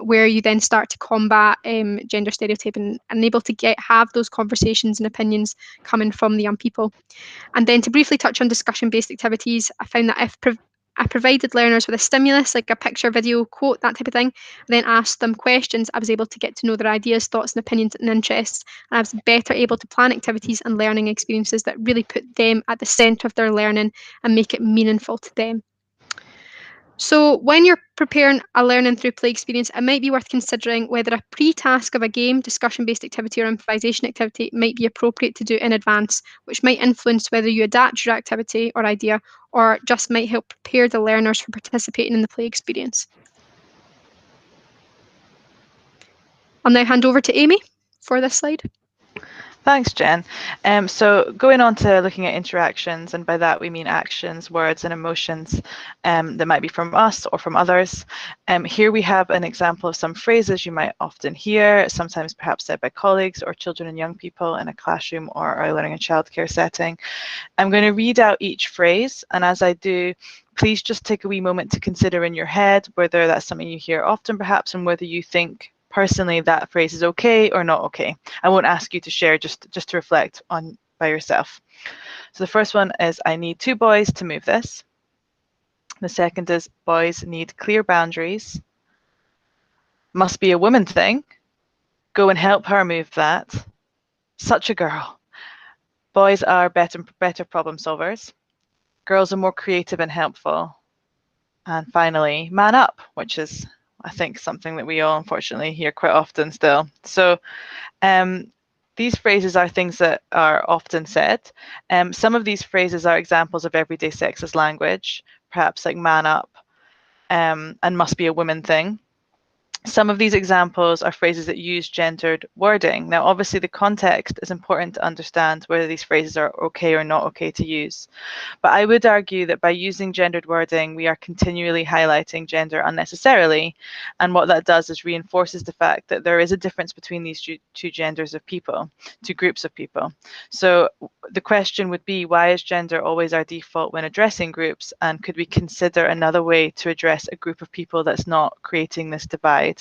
where you then start to combat gender stereotyping and able to have those conversations and opinions coming from the young people. And then to briefly touch on discussion-based activities, I found that if I provided learners with a stimulus, like a picture, video, quote, that type of thing, and then asked them questions, I was able to get to know their ideas, thoughts, and opinions and interests. And I was better able to plan activities and learning experiences that really put them at the centre of their learning and make it meaningful to them. So, when you're preparing a learning through play experience, it might be worth considering whether a pre-task of a game, discussion-based activity, or improvisation activity might be appropriate to do in advance, which might influence whether you adapt your activity or idea, or just might help prepare the learners for participating in the play experience. I'll now hand over to Amy for this slide. Thanks, Jen. So going on to looking at interactions, and by that we mean actions, words, and emotions that might be from us or from others. Here we have an example of some phrases you might often hear, sometimes perhaps said by colleagues or children and young people in a classroom or early learning and childcare setting. I'm going to read out each phrase, and as I do, please just take a wee moment to consider in your head whether that's something you hear often perhaps, and whether you think personally that phrase is okay or not okay. I won't ask you to share, just to reflect on by yourself. So the first one is, I need 2 boys to move this. The second is, boys need clear boundaries. Must be a woman thing. Go and help her move that. Such a girl. Boys are better problem solvers. Girls are more creative and helpful. And finally, man up, which is, I think, something that we all unfortunately hear quite often still. So these phrases are things that are often said. Some of these phrases are examples of everyday sexist language, perhaps like man up and must be a woman thing. Some of these examples are phrases that use gendered wording. Now, obviously, the context is important to understand whether these phrases are okay or not okay to use. But I would argue that by using gendered wording, we are continually highlighting gender unnecessarily. And what that does is reinforces the fact that there is a difference between these two genders of people, two groups of people. So the question would be, why is gender always our default when addressing groups? And could we consider another way to address a group of people that's not creating this divide?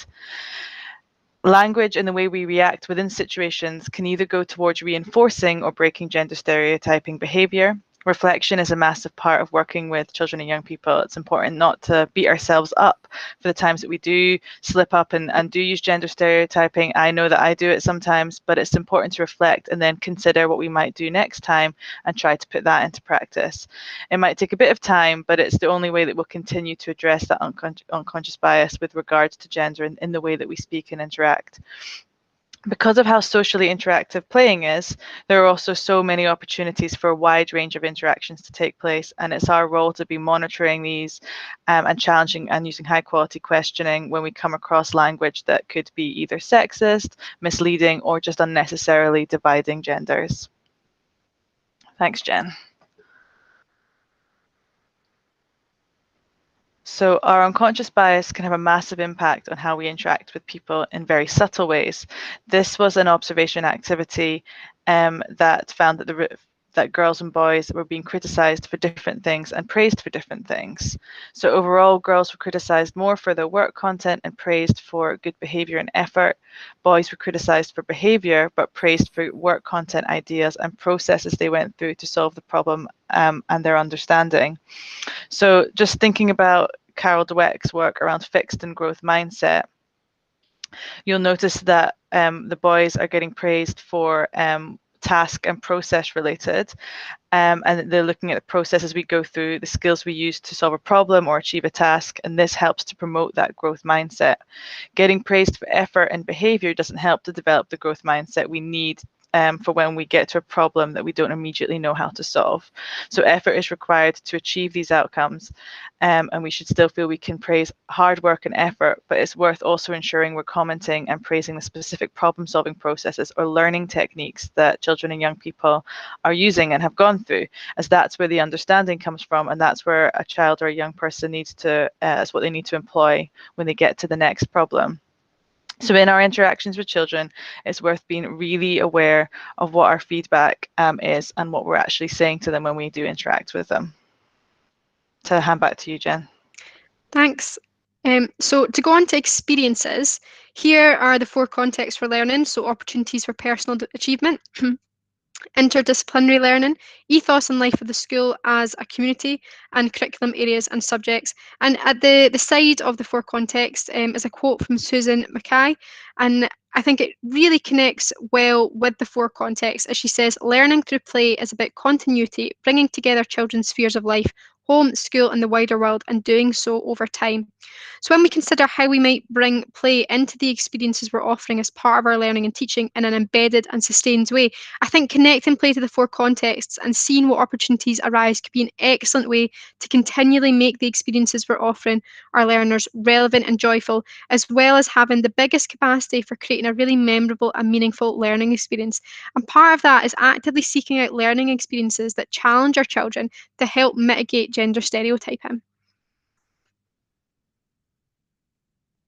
Language and the way we react within situations can either go towards reinforcing or breaking gender stereotyping behavior. Reflection is a massive part of working with children and young people. It's important not to beat ourselves up for the times that we do slip up and do use gender stereotyping. I know that I do it sometimes, but it's important to reflect and then consider what we might do next time and try to put that into practice. It might take a bit of time, but it's the only way that we'll continue to address that unconscious bias with regards to gender in the way that we speak and interact. Because of how socially interactive playing is, there are also so many opportunities for a wide range of interactions to take place, and it's our role to be monitoring these and challenging and using high quality questioning when we come across language that could be either sexist, misleading, or just unnecessarily dividing genders. Thanks, Jen. So our unconscious bias can have a massive impact on how we interact with people in very subtle ways. This was an observation activity that found that girls and boys were being criticized for different things and praised for different things. So overall, girls were criticized more for their work content and praised for good behavior and effort. Boys were criticized for behavior, but praised for work content, ideas, and processes they went through to solve the problem and their understanding. So just thinking about Carol Dweck's work around fixed and growth mindset, you'll notice that the boys are getting praised for task and process related, and they're looking at the processes we go through, the skills we use to solve a problem or achieve a task, and this helps to promote that growth mindset. Getting praised for effort and behavior doesn't help to develop the growth mindset we need for when we get to a problem that we don't immediately know how to solve. So effort is required to achieve these outcomes, and we should still feel we can praise hard work and effort, but it's worth also ensuring we're commenting and praising the specific problem solving processes or learning techniques that children and young people are using and have gone through, as that's where the understanding comes from, and that's where a child or a young person needs to, that's what they need to employ when they get to the next problem. So in our interactions with children, it's worth being really aware of what our feedback is and what we're actually saying to them when we do interact with them. So hand back to you, Jen. Thanks. So to go on to experiences, here are the 4 contexts for learning. So opportunities for personal achievement, interdisciplinary learning, ethos and life of the school as a community, and curriculum areas and subjects. And at the side of the 4 contexts is a quote from Susan Mackay, and I think it really connects well with the 4 contexts, as she says, learning through play is about continuity, bringing together children's spheres of life, home, school, and the wider world, and doing so over time. So when we consider how we might bring play into the experiences we're offering as part of our learning and teaching in an embedded and sustained way, I think connecting play to the 4 contexts and seeing what opportunities arise could be an excellent way to continually make the experiences we're offering our learners relevant and joyful, as well as having the biggest capacity for creating a really memorable and meaningful learning experience. And part of that is actively seeking out learning experiences that challenge our children to help mitigate gender stereotyping.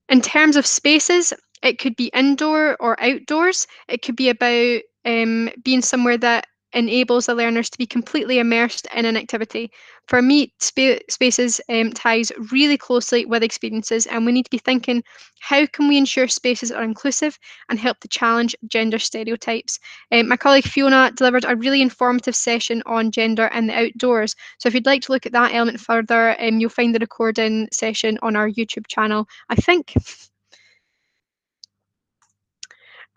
In terms of spaces, it could be indoor or outdoors. It could be about being somewhere that enables the learners to be completely immersed in an activity. For me, spaces ties really closely with experiences, and we need to be thinking, how can we ensure spaces are inclusive and help to challenge gender stereotypes? My colleague Fiona delivered a really informative session on gender in the outdoors. So if you'd like to look at that element further, you'll find the recording session on our YouTube channel, I think.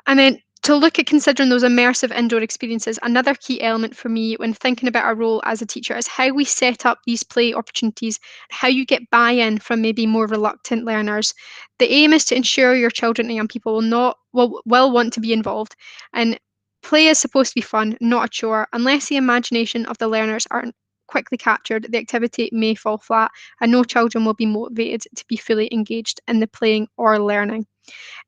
And then to look at considering those immersive indoor experiences, another key element for me when thinking about our role as a teacher is how we set up these play opportunities, how you get buy-in from maybe more reluctant learners. The aim is to ensure your children and young people will want to be involved. And play is supposed to be fun, not a chore, unless the imagination of the learners are quickly captured, the activity may fall flat and no children will be motivated to be fully engaged in the playing or learning.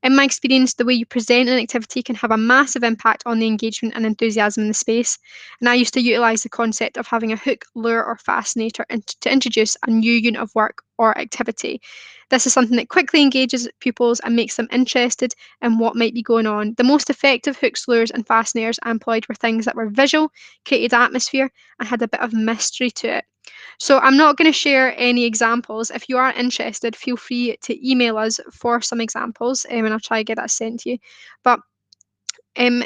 In my experience, the way you present an activity can have a massive impact on the engagement and enthusiasm in the space. And I used to utilise the concept of having a hook, lure, or fascinator to introduce a new unit of work or activity. This is something that quickly engages pupils and makes them interested in what might be going on. The most effective hooks, lures, and fascinators I employed were things that were visual, created atmosphere, and had a bit of mystery to it. So I'm not going to share any examples. If you are interested, feel free to email us for some examples, and I'll try to get that sent to you. But um,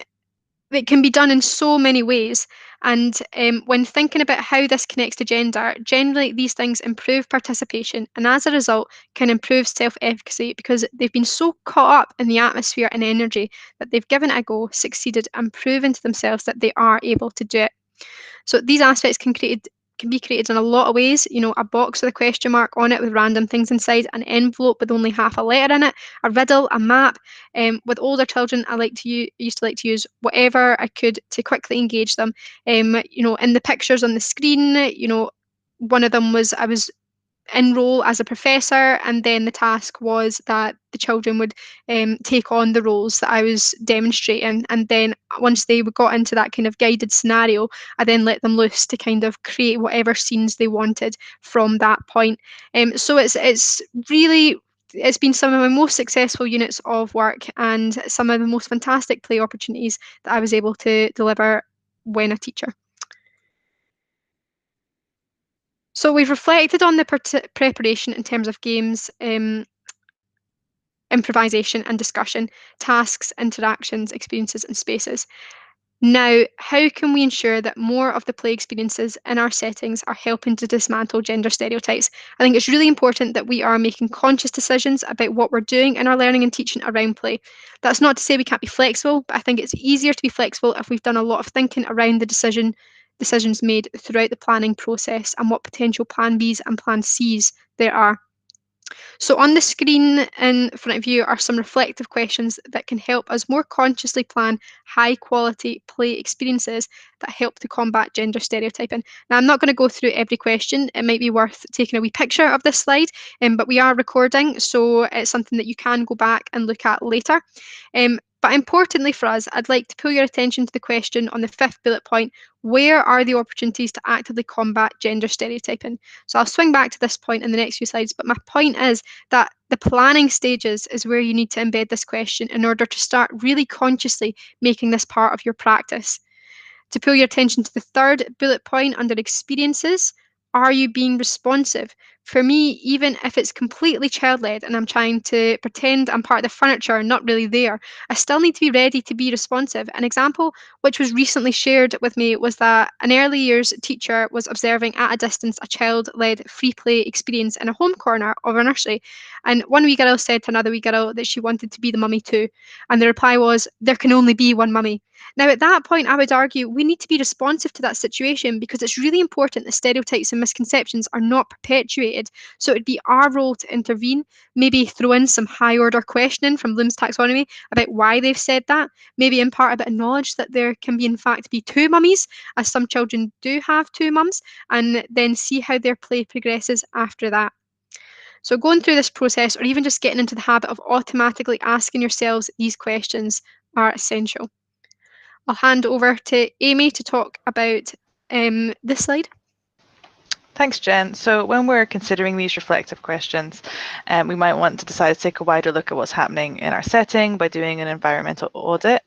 it can be done in so many ways. And when thinking about how this connects to gender, generally these things improve participation and as a result can improve self-efficacy because they've been so caught up in the atmosphere and energy that they've given it a go, succeeded, and proven to themselves that they are able to do it. So these aspects can be created in a lot of ways. You know, a box with a question mark on it with random things inside, an envelope with only half a letter in it, a riddle, a map. With older children, used to like to use whatever I could to quickly engage them. You know, in the pictures on the screen, you know, one of them was I was enroll as a professor, and then the task was that the children would take on the roles that I was demonstrating, and then once they got into that kind of guided scenario, I then let them loose to kind of create whatever scenes they wanted from that point. So it's really it's been some of my most successful units of work and some of the most fantastic play opportunities that I was able to deliver when a teacher. So we've reflected on the preparation in terms of games, improvisation and discussion, tasks, interactions, experiences, and spaces. Now, how can we ensure that more of the play experiences in our settings are helping to dismantle gender stereotypes? I think it's really important that we are making conscious decisions about what we're doing in our learning and teaching around play. That's not to say we can't be flexible, but I think it's easier to be flexible if we've done a lot of thinking around the decisions made throughout the planning process and what potential plan Bs and plan Cs there are. So on the screen in front of you are some reflective questions that can help us more consciously plan high quality play experiences that help to combat gender stereotyping. Now, I'm not going to go through every question. It might be worth taking a wee picture of this slide, but we are recording, so it's something that you can go back and look at later. But importantly for us, I'd like to pull your attention to the question on the 5th bullet point: where are the opportunities to actively combat gender stereotyping? So I'll swing back to this point in the next few slides, but my point is that the planning stages is where you need to embed this question in order to start really consciously making this part of your practice. To pull your attention to the 3rd bullet point under experiences, are you being responsive? For me, even if it's completely child-led and I'm trying to pretend I'm part of the furniture and not really there, I still need to be ready to be responsive. An example which was recently shared with me was that an early years teacher was observing at a distance a child-led free play experience in a home corner of a nursery. And one wee girl said to another wee girl that she wanted to be the mummy too. And the reply was, there can only be one mummy. Now, at that point, I would argue we need to be responsive to that situation because it's really important that stereotypes and misconceptions are not perpetuated. So it'd be our role to intervene, maybe throw in some high order questioning from Bloom's taxonomy about why they've said that, maybe impart a bit of knowledge that there can be, in fact, be two mummies, as some children do have two mums, and then see how their play progresses after that. So going through this process, or even just getting into the habit of automatically asking yourselves these questions, are essential. I'll hand over to Amy to talk about this slide. Thanks, Jen. So when we're considering these reflective questions, we might want to decide to take a wider look at what's happening in our setting by doing an environmental audit.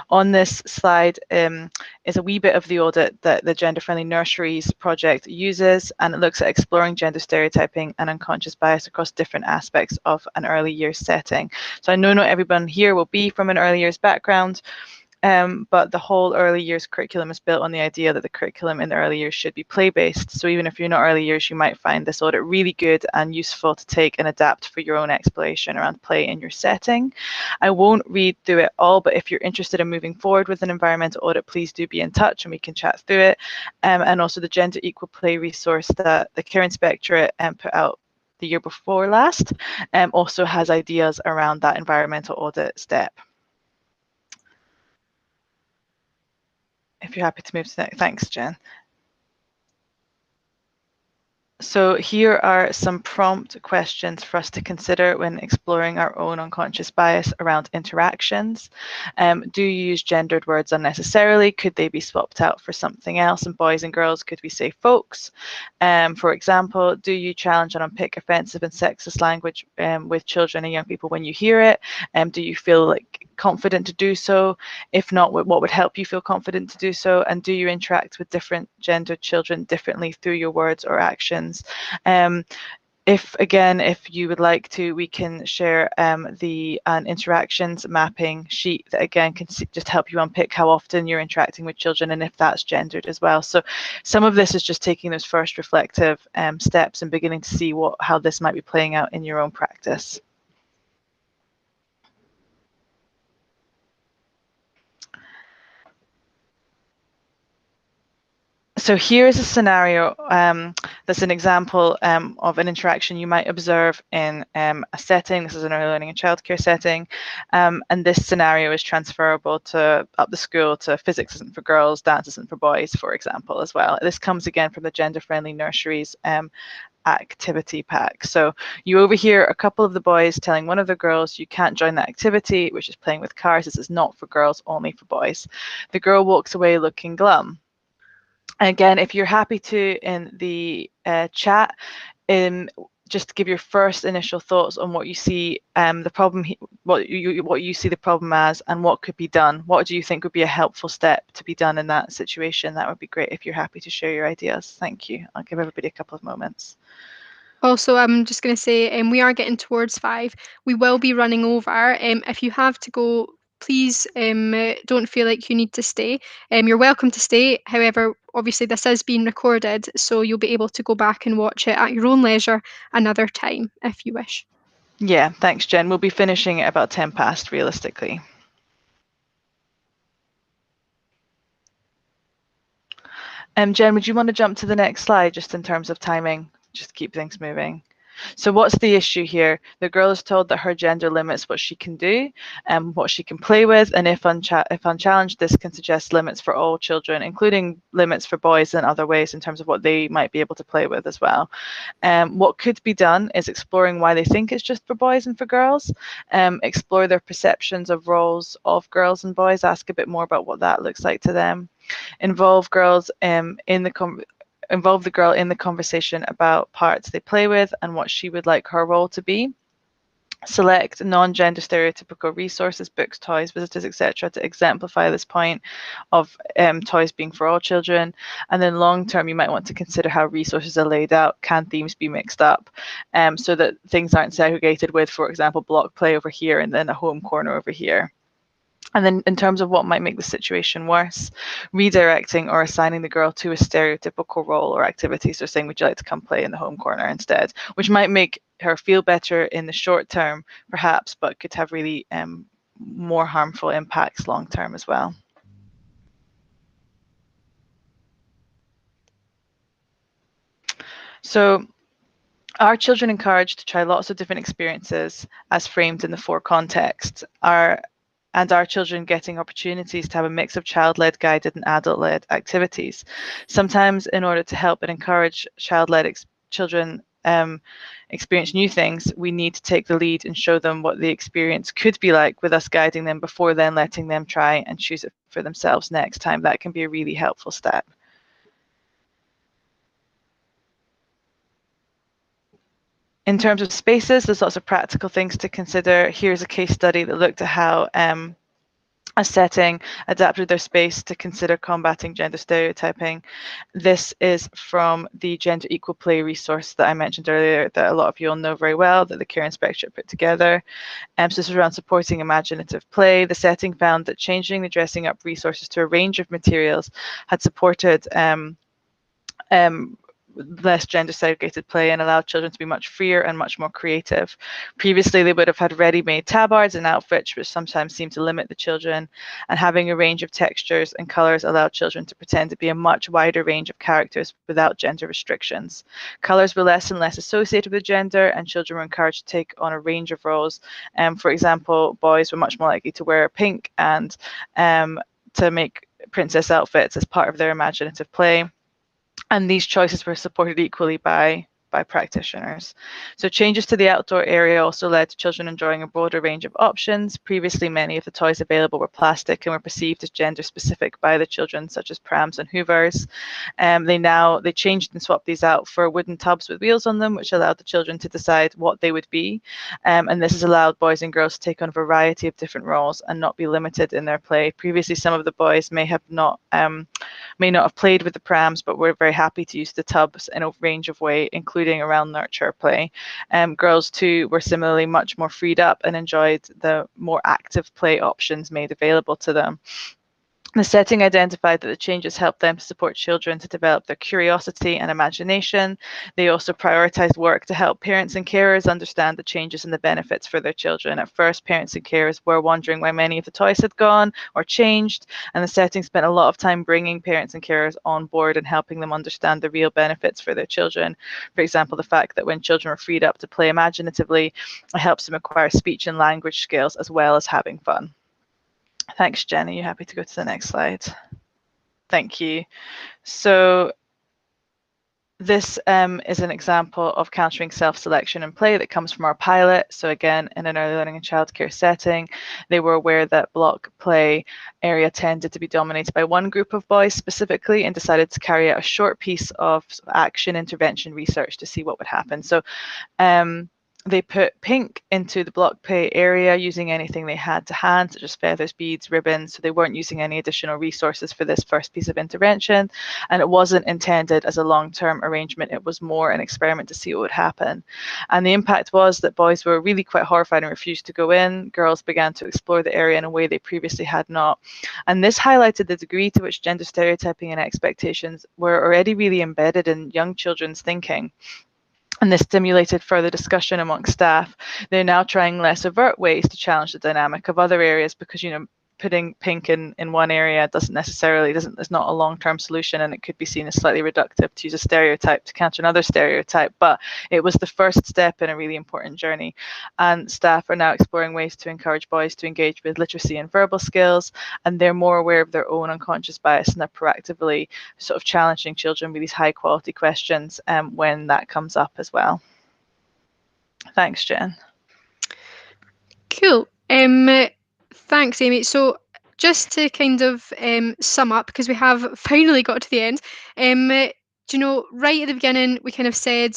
On this slide is a wee bit of the audit that the Gender Friendly Nurseries project uses, and it looks at exploring gender stereotyping and unconscious bias across different aspects of an early years setting. So I know not everyone here will be from an early years background, but the whole early years curriculum is built on the idea that the curriculum in the early years should be play-based. So even if you're not early years, you might find this audit really good and useful to take and adapt for your own exploration around play in your setting. I won't read through it all, but if you're interested in moving forward with an environmental audit, please do be in touch and we can chat through it. And also the Gender Equal Play resource that the Care Inspectorate put out the year before last also has ideas around that environmental audit step. If you're happy to move to next. Thanks, Jen. So here are some prompt questions for us to consider when exploring our own unconscious bias around interactions. Do you use gendered words unnecessarily? Could they be swapped out for something else? And boys and girls, could we say folks? For example, do you challenge and unpick offensive and sexist language with children and young people when you hear it? Do you feel like confident to do so? If not, what would help you feel confident to do so? And do you interact with different gendered children differently through your words or actions? If you would like to, we can share an interactions mapping sheet that again can just help you unpick how often you're interacting with children and if that's gendered as well. So some of this is just taking those first reflective steps and beginning to see how this might be playing out in your own practice. So here's a scenario that's an example of an interaction you might observe in a setting. This is an early learning and childcare setting, and this scenario is transferable to up the school to physics isn't for girls, dance isn't for boys, for example, as well. This comes again from the Gender Friendly Nurseries activity pack. So you overhear a couple of the boys telling one of the girls, you can't join that activity, which is playing with cars. This is not for girls, only for boys. The girl walks away looking glum. Again, if you're happy to, in the chat, just give your first initial thoughts on what you see the problem, what you see the problem as, and what could be done. What do you think would be a helpful step to be done in that situation? That would be great if you're happy to share your ideas. Thank you. I'll give everybody a couple of moments. Also, I'm just going to say we are getting towards 5. We will be running over. If you have to go, please don't feel like you need to stay. You're welcome to stay. However, obviously this is being recorded, so you'll be able to go back and watch it at your own leisure another time if you wish. Yeah, thanks, Jen. We'll be finishing at about 10 past realistically. Jen, would you want to jump to the next slide just in terms of timing? Just keep things moving. So what's the issue here? The girl is told that her gender limits what she can do and what she can play with, and if unchallenged, this can suggest limits for all children, including limits for boys in other ways in terms of what they might be able to play with as well. What could be done is exploring why they think it's just for boys and for girls, explore their perceptions of roles of girls and boys, ask a bit more about what that looks like to them, involve girls involve the girl in the conversation about parts they play with and what she would like her role to be. Select non-gender stereotypical resources, books, toys, visitors, etc. to exemplify this point of toys being for all children. And then long term, you might want to consider how resources are laid out. Can themes be mixed up so that things aren't segregated with, for example, block play over here and then a home corner over here. And then in terms of what might make the situation worse, redirecting or assigning the girl to a stereotypical role or activity. So saying, would you like to come play in the home corner instead, which might make her feel better in the short term, perhaps, but could have really more harmful impacts long term as well. So are children encouraged to try lots of different experiences as framed in the 4 contexts? And are children getting opportunities to have a mix of child-led, guided, and adult-led activities? Sometimes, in order to help and encourage child-led children experience new things, we need to take the lead and show them what the experience could be like with us guiding them before then letting them try and choose it for themselves next time. That can be a really helpful step. In terms of spaces, there's lots of practical things to consider. Here's a case study that looked at how a setting adapted their space to consider combating gender stereotyping. This is from the Gender Equal Play resource that I mentioned earlier that a lot of you all know very well, that the Care Inspectorate put together. So this is around supporting imaginative play. The setting found that changing the dressing up resources to a range of materials had supported less gender segregated play and allowed children to be much freer and much more creative. Previously, they would have had ready-made tabards and outfits, which sometimes seemed to limit the children, and having a range of textures and colors allowed children to pretend to be a much wider range of characters without gender restrictions. Colors were less and less associated with gender, and children were encouraged to take on a range of roles. For example, boys were much more likely to wear pink and to make princess outfits as part of their imaginative play. And these choices were supported equally by practitioners. So changes to the outdoor area also led to children enjoying a broader range of options. Previously, many of the toys available were plastic and were perceived as gender specific by the children, such as prams and hoovers. They changed and swapped these out for wooden tubs with wheels on them, which allowed the children to decide what they would be. And this has allowed boys and girls to take on a variety of different roles and not be limited in their play. Previously, some of the boys may not have played with the prams, but were very happy to use the tubs in a range of ways, including around nurture play. Girls too were similarly much more freed up and enjoyed the more active play options made available to them. The setting identified that the changes helped them to support children to develop their curiosity and imagination. They also prioritized work to help parents and carers understand the changes and the benefits for their children. At first, parents and carers were wondering why many of the toys had gone or changed, and the setting spent a lot of time bringing parents and carers on board and helping them understand the real benefits for their children. For example, the fact that when children are freed up to play imaginatively, it helps them acquire speech and language skills as well as having fun. Thanks, Jen. Are you happy to go to the next slide? Thank you. So this is an example of countering self-selection in play that comes from our pilot. So again, in an early learning and childcare setting, they were aware that block play area tended to be dominated by one group of boys specifically, and decided to carry out a short piece of action intervention research to see what would happen. So they put pink into the block play area using anything they had to hand, such as feathers, beads, ribbons. So they weren't using any additional resources for this first piece of intervention. And it wasn't intended as a long-term arrangement. It was more an experiment to see what would happen. And the impact was that boys were really quite horrified and refused to go in. Girls began to explore the area in a way they previously had not. And this highlighted the degree to which gender stereotyping and expectations were already really embedded in young children's thinking. And this stimulated further discussion amongst staff. They're now trying less overt ways to challenge the dynamic of other areas, because, putting pink in one area is not a long-term solution, and it could be seen as slightly reductive to use a stereotype to counter another stereotype. But it was the first step in a really important journey. And staff are now exploring ways to encourage boys to engage with literacy and verbal skills, and they're more aware of their own unconscious bias, and they're proactively sort of challenging children with these high quality questions when that comes up as well. Thanks, Jen. Cool. Thanks, Amy. So just to kind of sum up, because we have finally got to the end, right at the beginning, we kind of said,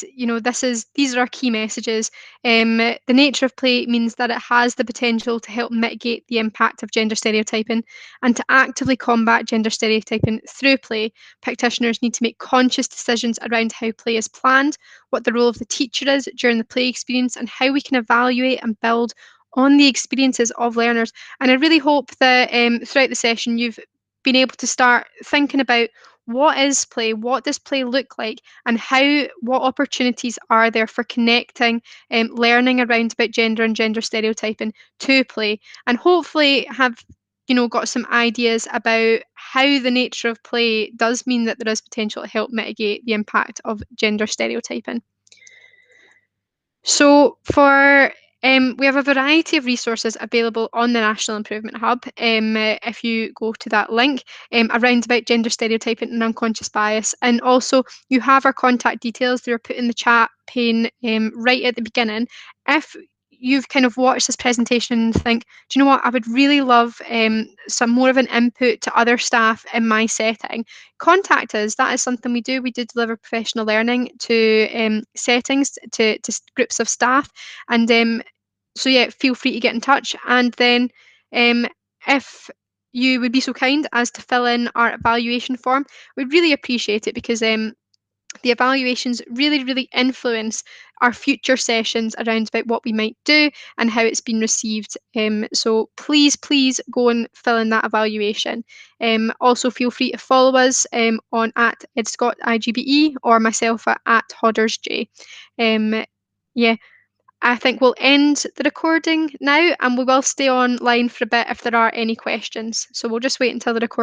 these are our key messages. The nature of play means that it has the potential to help mitigate the impact of gender stereotyping, and to actively combat gender stereotyping through play, practitioners need to make conscious decisions around how play is planned, what the role of the teacher is during the play experience, and how we can evaluate and build on the experiences of learners. And I really hope that throughout the session you've been able to start thinking about what is play, what does play look like, and what opportunities are there for connecting learning around about gender and gender stereotyping to play, and hopefully have got some ideas about how the nature of play does mean that there is potential to help mitigate the impact of gender stereotyping. So we have a variety of resources available on the National Improvement Hub. If you go to that link, around about gender stereotyping and unconscious bias, and also you have our contact details. They're put in the chat pane right at the beginning. If you've kind of watched this presentation and think, do you know what, I would really love some more of an input to other staff in my setting, contact us. That is something we do. We do deliver professional learning to settings, to groups of staff. And so yeah, feel free to get in touch. And then if you would be so kind as to fill in our evaluation form, we'd really appreciate it, because the evaluations really, really influence our future sessions around about what we might do and how it's been received. So please go and fill in that evaluation. Also feel free to follow us on at @IGBE or myself at HoddersJ. Yeah, I think we'll end the recording now, and we will stay online for a bit if there are any questions. So we'll just wait until the recording